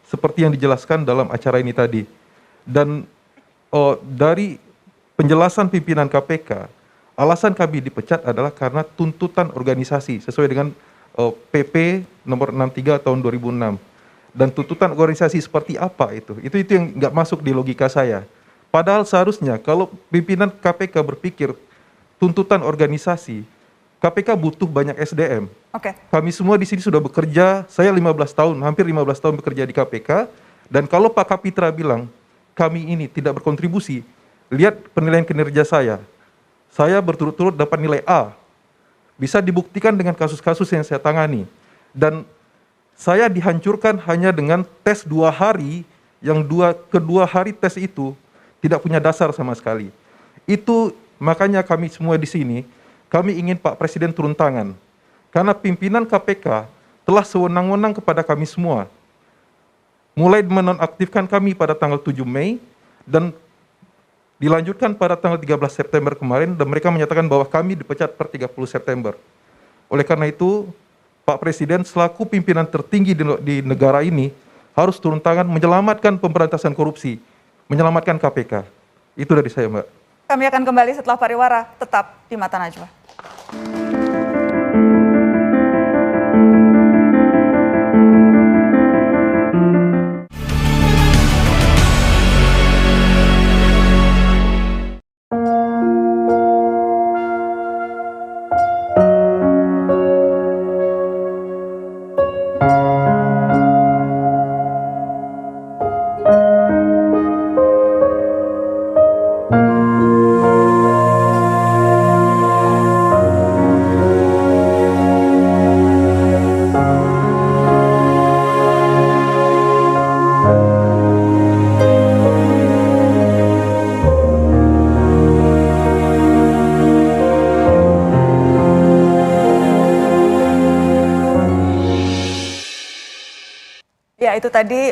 seperti yang dijelaskan dalam acara ini tadi. Dan dari penjelasan pimpinan KPK, alasan kami dipecat adalah karena tuntutan organisasi sesuai dengan PP nomor 63 tahun 2006. Dan tuntutan organisasi seperti apa itu? Itu yang nggak masuk di logika saya. Padahal seharusnya kalau pimpinan KPK berpikir tuntutan organisasi, KPK butuh banyak SDM. Oke. Kami semua di sini sudah bekerja, saya 15 tahun, hampir 15 tahun bekerja di KPK, dan kalau Pak Kapitra bilang kami ini tidak berkontribusi, lihat penilaian kinerja saya. Saya berturut-turut dapat nilai A. Bisa dibuktikan dengan kasus-kasus yang saya tangani. Dan saya dihancurkan hanya dengan tes 2 hari, yang kedua hari tes itu tidak punya dasar sama sekali. Itu makanya kami semua di sini, kami ingin Pak Presiden turun tangan. Karena pimpinan KPK telah sewenang-wenang kepada kami semua. Mulai menonaktifkan kami pada tanggal 7 Mei, dan dilanjutkan pada tanggal 13 September kemarin, dan mereka menyatakan bahwa kami dipecat per 30 September. Oleh karena itu, Pak Presiden selaku pimpinan tertinggi di negara ini harus turun tangan menyelamatkan pemberantasan korupsi, menyelamatkan KPK. Itu dari saya, Mbak. Kami akan kembali setelah pariwara, tetap di Mata Najwa. Ya, itu tadi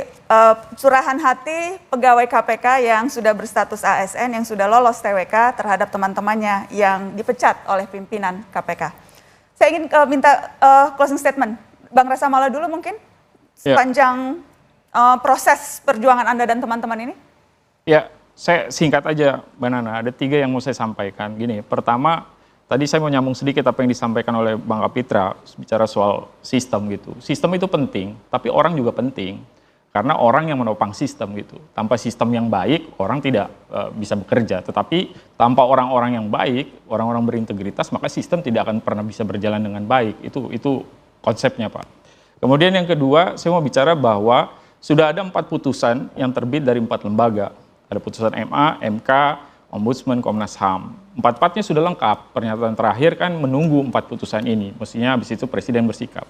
curahan hati pegawai KPK yang sudah berstatus ASN, yang sudah lolos TWK terhadap teman-temannya yang dipecat oleh pimpinan KPK. Saya ingin minta closing statement. Bang Reza Mala dulu mungkin, sepanjang proses perjuangan Anda dan teman-teman ini. Ya, saya singkat aja Mbak Nana, ada 3 yang mau saya sampaikan. Gini, pertama, tadi saya mau nyambung sedikit apa yang disampaikan oleh Bang Kapitra, bicara soal sistem gitu. Sistem itu penting, tapi orang juga penting. Karena orang yang menopang sistem gitu. Tanpa sistem yang baik, orang tidak bisa bekerja. Tetapi tanpa orang-orang yang baik, orang-orang berintegritas, maka sistem tidak akan pernah bisa berjalan dengan baik. Itu konsepnya, Pak. Kemudian yang kedua, saya mau bicara bahwa sudah ada 4 putusan yang terbit dari 4 lembaga. Ada putusan MA, MK, Ombudsman, Komnas HAM. 4-4-nya sudah lengkap. Pernyataan terakhir kan menunggu 4 putusan ini. Mestinya habis itu Presiden bersikap.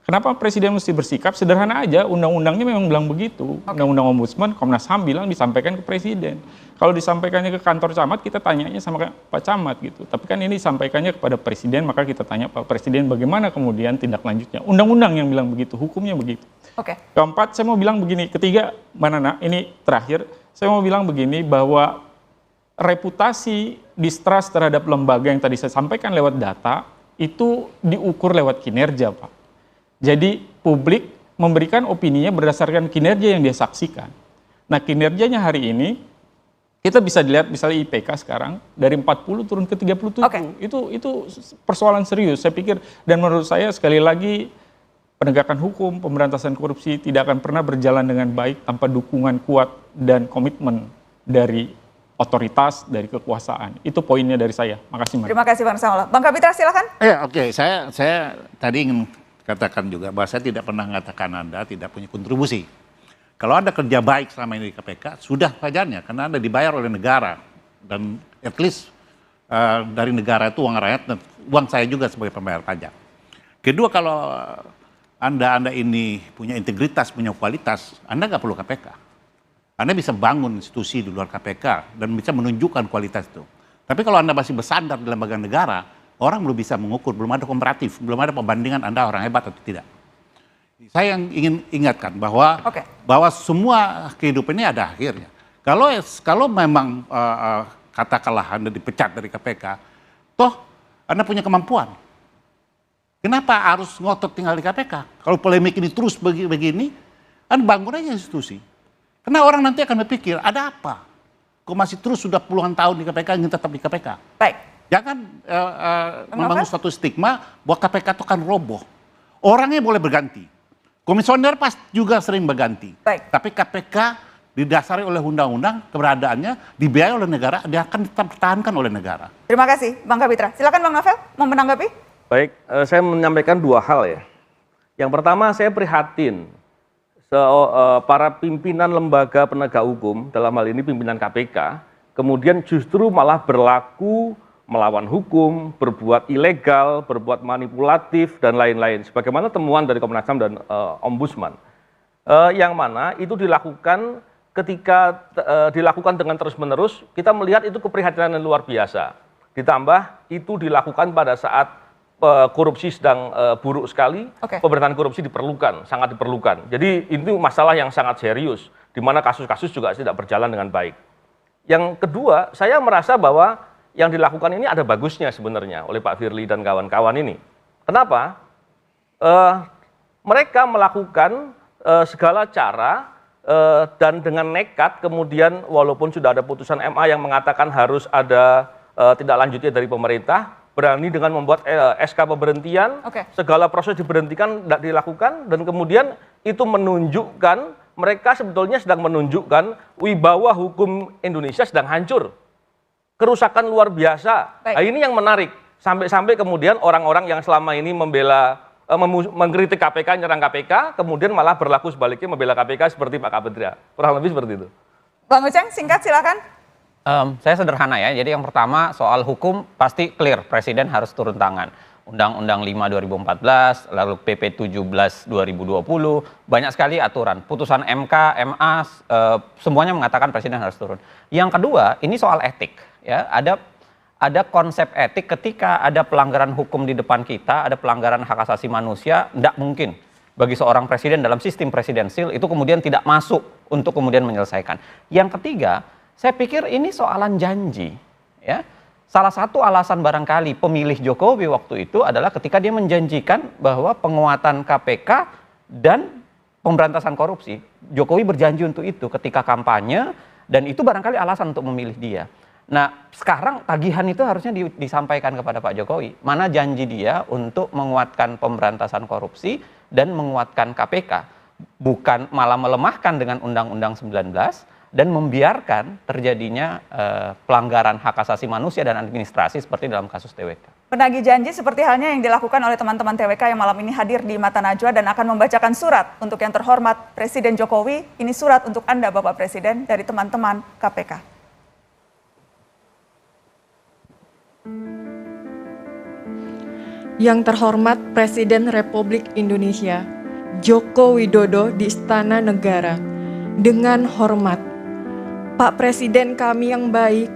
Kenapa Presiden mesti bersikap? Sederhana aja, undang-undangnya memang bilang begitu. Undang-undang Ombudsman, Komnas HAM bilang disampaikan ke Presiden. Kalau disampaikannya ke kantor camat, kita tanyanya sama Pak Camat gitu. Tapi kan ini disampaikannya kepada Presiden, maka kita tanya Pak Presiden bagaimana kemudian tindak lanjutnya. Undang-undang yang bilang begitu, hukumnya begitu. Oke. Keempat, saya mau bilang begini. Ketiga, Mbak Nana, ini terakhir, saya mau bilang begini bahwa reputasi distrust terhadap lembaga yang tadi saya sampaikan lewat data, itu diukur lewat kinerja, Pak. Jadi publik memberikan opininya berdasarkan kinerja yang dia saksikan. Nah, kinerjanya hari ini kita bisa dilihat misalnya IPK sekarang dari 40 turun ke 37. Itu persoalan serius saya pikir, dan menurut saya sekali lagi penegakan hukum, pemberantasan korupsi tidak akan pernah berjalan dengan baik tanpa dukungan kuat dan komitmen dari otoritas, dari kekuasaan. Itu poinnya dari saya. Makasih, Mbak. Terima kasih Bang Samuel. Bang Kapitra silakan. Oke. Saya tadi ingin katakan juga bahwa saya tidak pernah mengatakan Anda tidak punya kontribusi. Kalau Anda kerja baik selama ini di KPK, sudah wajarnya karena Anda dibayar oleh negara dan at least dari negara itu uang rakyat dan uang saya juga sebagai pembayar pajak. Kedua, kalau Anda ini punya integritas, punya kualitas, Anda nggak perlu KPK. Anda bisa bangun institusi di luar KPK dan bisa menunjukkan kualitas itu. Tapi kalau Anda masih bersandar di lembaga negara, orang belum bisa mengukur, belum ada komparatif, belum ada perbandingan Anda orang hebat atau tidak. Saya yang ingin ingatkan bahwa semua kehidupan ini ada akhirnya. Kalau memang katakanlah Anda dipecat dari KPK, toh Anda punya kemampuan. Kenapa harus ngotot tinggal di KPK? Kalau polemik ini terus begini, Anda bangun aja institusi. Karena orang nanti akan berpikir, ada apa? Kok masih terus sudah puluhan tahun di KPK, ingin tetap di KPK? Baik. Jangan membangun suatu stigma bahwa KPK itu akan roboh. Orangnya boleh berganti. Komisioner pas juga sering berganti. Baik. Tapi KPK didasari oleh undang-undang, keberadaannya dibiayai oleh negara, dia akan dipertahankan oleh negara. Terima kasih Bang Kapitra. Silakan Bang Novel mau menanggapi. Baik, saya menyampaikan dua hal ya. Yang pertama, saya prihatin para pimpinan lembaga penegak hukum, dalam hal ini pimpinan KPK, kemudian justru malah berlaku melawan hukum, berbuat ilegal, berbuat manipulatif, dan lain-lain. Sebagaimana temuan dari Komnas HAM dan Ombudsman. Yang mana itu dilakukan ketika dilakukan dengan terus-menerus, kita melihat itu keprihatinan yang luar biasa. Ditambah itu dilakukan pada saat korupsi sedang buruk sekali, pemberantasan korupsi diperlukan, sangat diperlukan. Jadi itu masalah yang sangat serius, di mana kasus-kasus juga tidak berjalan dengan baik. Yang kedua, saya merasa bahwa yang dilakukan ini ada bagusnya sebenarnya oleh Pak Firly dan kawan-kawan ini. Kenapa? Mereka melakukan segala cara dan dengan nekat, kemudian walaupun sudah ada putusan MA yang mengatakan harus ada tindak lanjutnya dari pemerintah, berani dengan membuat SK pemberhentian, segala proses diberhentikan, tidak dilakukan, dan kemudian itu menunjukkan, mereka sebetulnya sedang menunjukkan wibawa hukum Indonesia sedang hancur. Kerusakan luar biasa. Nah, ini yang menarik. Sampai-sampai kemudian orang-orang yang selama ini mengkritik KPK, nyerang KPK, kemudian malah berlaku sebaliknya membela KPK seperti Pak Kapitra. Kurang lebih seperti itu. Bang Uceng, singkat silakan. Saya sederhana ya, jadi yang pertama soal hukum pasti clear, Presiden harus turun tangan. Undang-Undang 5 2014, lalu PP 17 2020, banyak sekali aturan. Putusan MK, MA, semuanya mengatakan Presiden harus turun. Yang kedua, ini soal etik. Ya, ada konsep etik ketika ada pelanggaran hukum di depan kita, ada pelanggaran hak asasi manusia, tidak mungkin bagi seorang presiden dalam sistem presidensil itu kemudian tidak masuk untuk kemudian menyelesaikan. Yang ketiga, saya pikir ini soalan janji. Ya. Salah satu alasan barangkali pemilih Jokowi waktu itu adalah ketika dia menjanjikan bahwa penguatan KPK dan pemberantasan korupsi. Jokowi berjanji untuk itu ketika kampanye dan itu barangkali alasan untuk memilih dia. Nah, sekarang tagihan itu harusnya disampaikan kepada Pak Jokowi. Mana janji dia untuk menguatkan pemberantasan korupsi dan menguatkan KPK. Bukan malah melemahkan dengan Undang-Undang 19 dan membiarkan terjadinya pelanggaran hak asasi manusia dan administrasi seperti dalam kasus TWK. Penagih janji seperti halnya yang dilakukan oleh teman-teman TWK yang malam ini hadir di Mata Najwa dan akan membacakan surat untuk yang terhormat Presiden Jokowi. Ini surat untuk Anda, Bapak Presiden, dari teman-teman KPK. Yang terhormat Presiden Republik Indonesia Joko Widodo di Istana Negara, dengan hormat, Pak Presiden kami yang baik,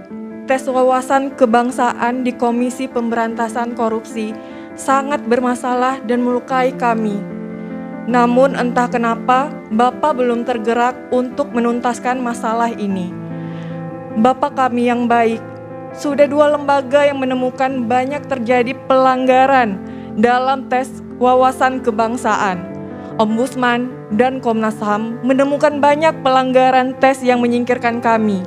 tes wawasan kebangsaan di Komisi Pemberantasan Korupsi sangat bermasalah dan melukai kami. Namun entah kenapa Bapak belum tergerak untuk menuntaskan masalah ini. Bapak kami yang baik, sudah 2 lembaga yang menemukan banyak terjadi pelanggaran dalam tes wawasan kebangsaan. Ombudsman dan Komnas HAM menemukan banyak pelanggaran tes yang menyingkirkan kami.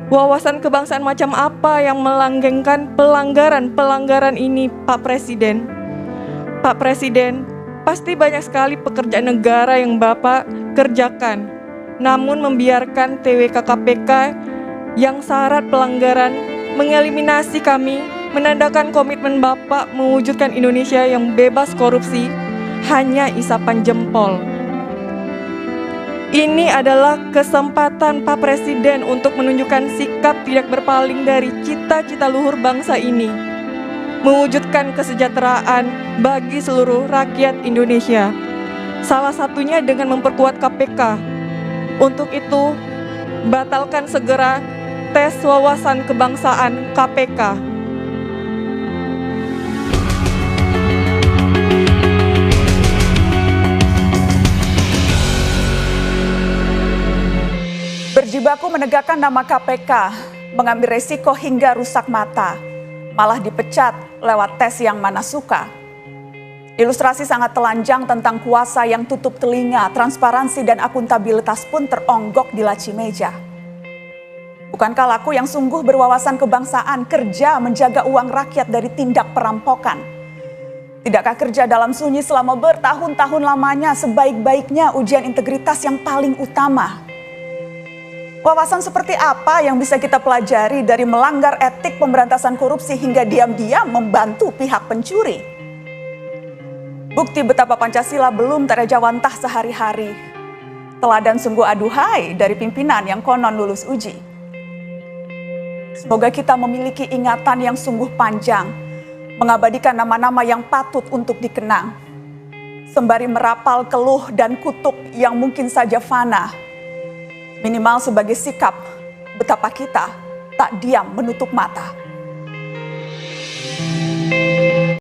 Wawasan kebangsaan macam apa yang melanggengkan pelanggaran ini, Pak Presiden? Pak Presiden, pasti banyak sekali pekerjaan negara yang Bapak kerjakan, namun membiarkan TWK KPK yang syarat pelanggaran mengeliminasi kami, menandakan komitmen Bapak mewujudkan Indonesia yang bebas korupsi hanya isapan jempol. Ini adalah kesempatan Pak Presiden untuk menunjukkan sikap tidak berpaling dari cita-cita luhur bangsa ini, mewujudkan kesejahteraan bagi seluruh rakyat Indonesia. Salah satunya dengan memperkuat KPK. Untuk itu, batalkan segera tes wawasan kebangsaan KPK. Berjibaku menegakkan nama KPK, mengambil resiko hingga rusak mata, malah dipecat lewat tes yang mana suka. Ilustrasi sangat telanjang tentang kuasa yang tutup telinga, transparansi dan akuntabilitas pun teronggok di laci meja. Bukankah laku yang sungguh berwawasan kebangsaan kerja menjaga uang rakyat dari tindak perampokan? Tidakkah kerja dalam sunyi selama bertahun-tahun lamanya sebaik-baiknya ujian integritas yang paling utama? Wawasan seperti apa yang bisa kita pelajari dari melanggar etik pemberantasan korupsi hingga diam-diam membantu pihak pencuri? Bukti betapa Pancasila belum terejawantah sehari-hari. Teladan sungguh aduhai dari pimpinan yang konon lulus uji. Semoga kita memiliki ingatan yang sungguh panjang, mengabadikan nama-nama yang patut untuk dikenang, sembari merapal keluh dan kutuk yang mungkin saja fana. Minimal sebagai sikap betapa kita tak diam menutup mata.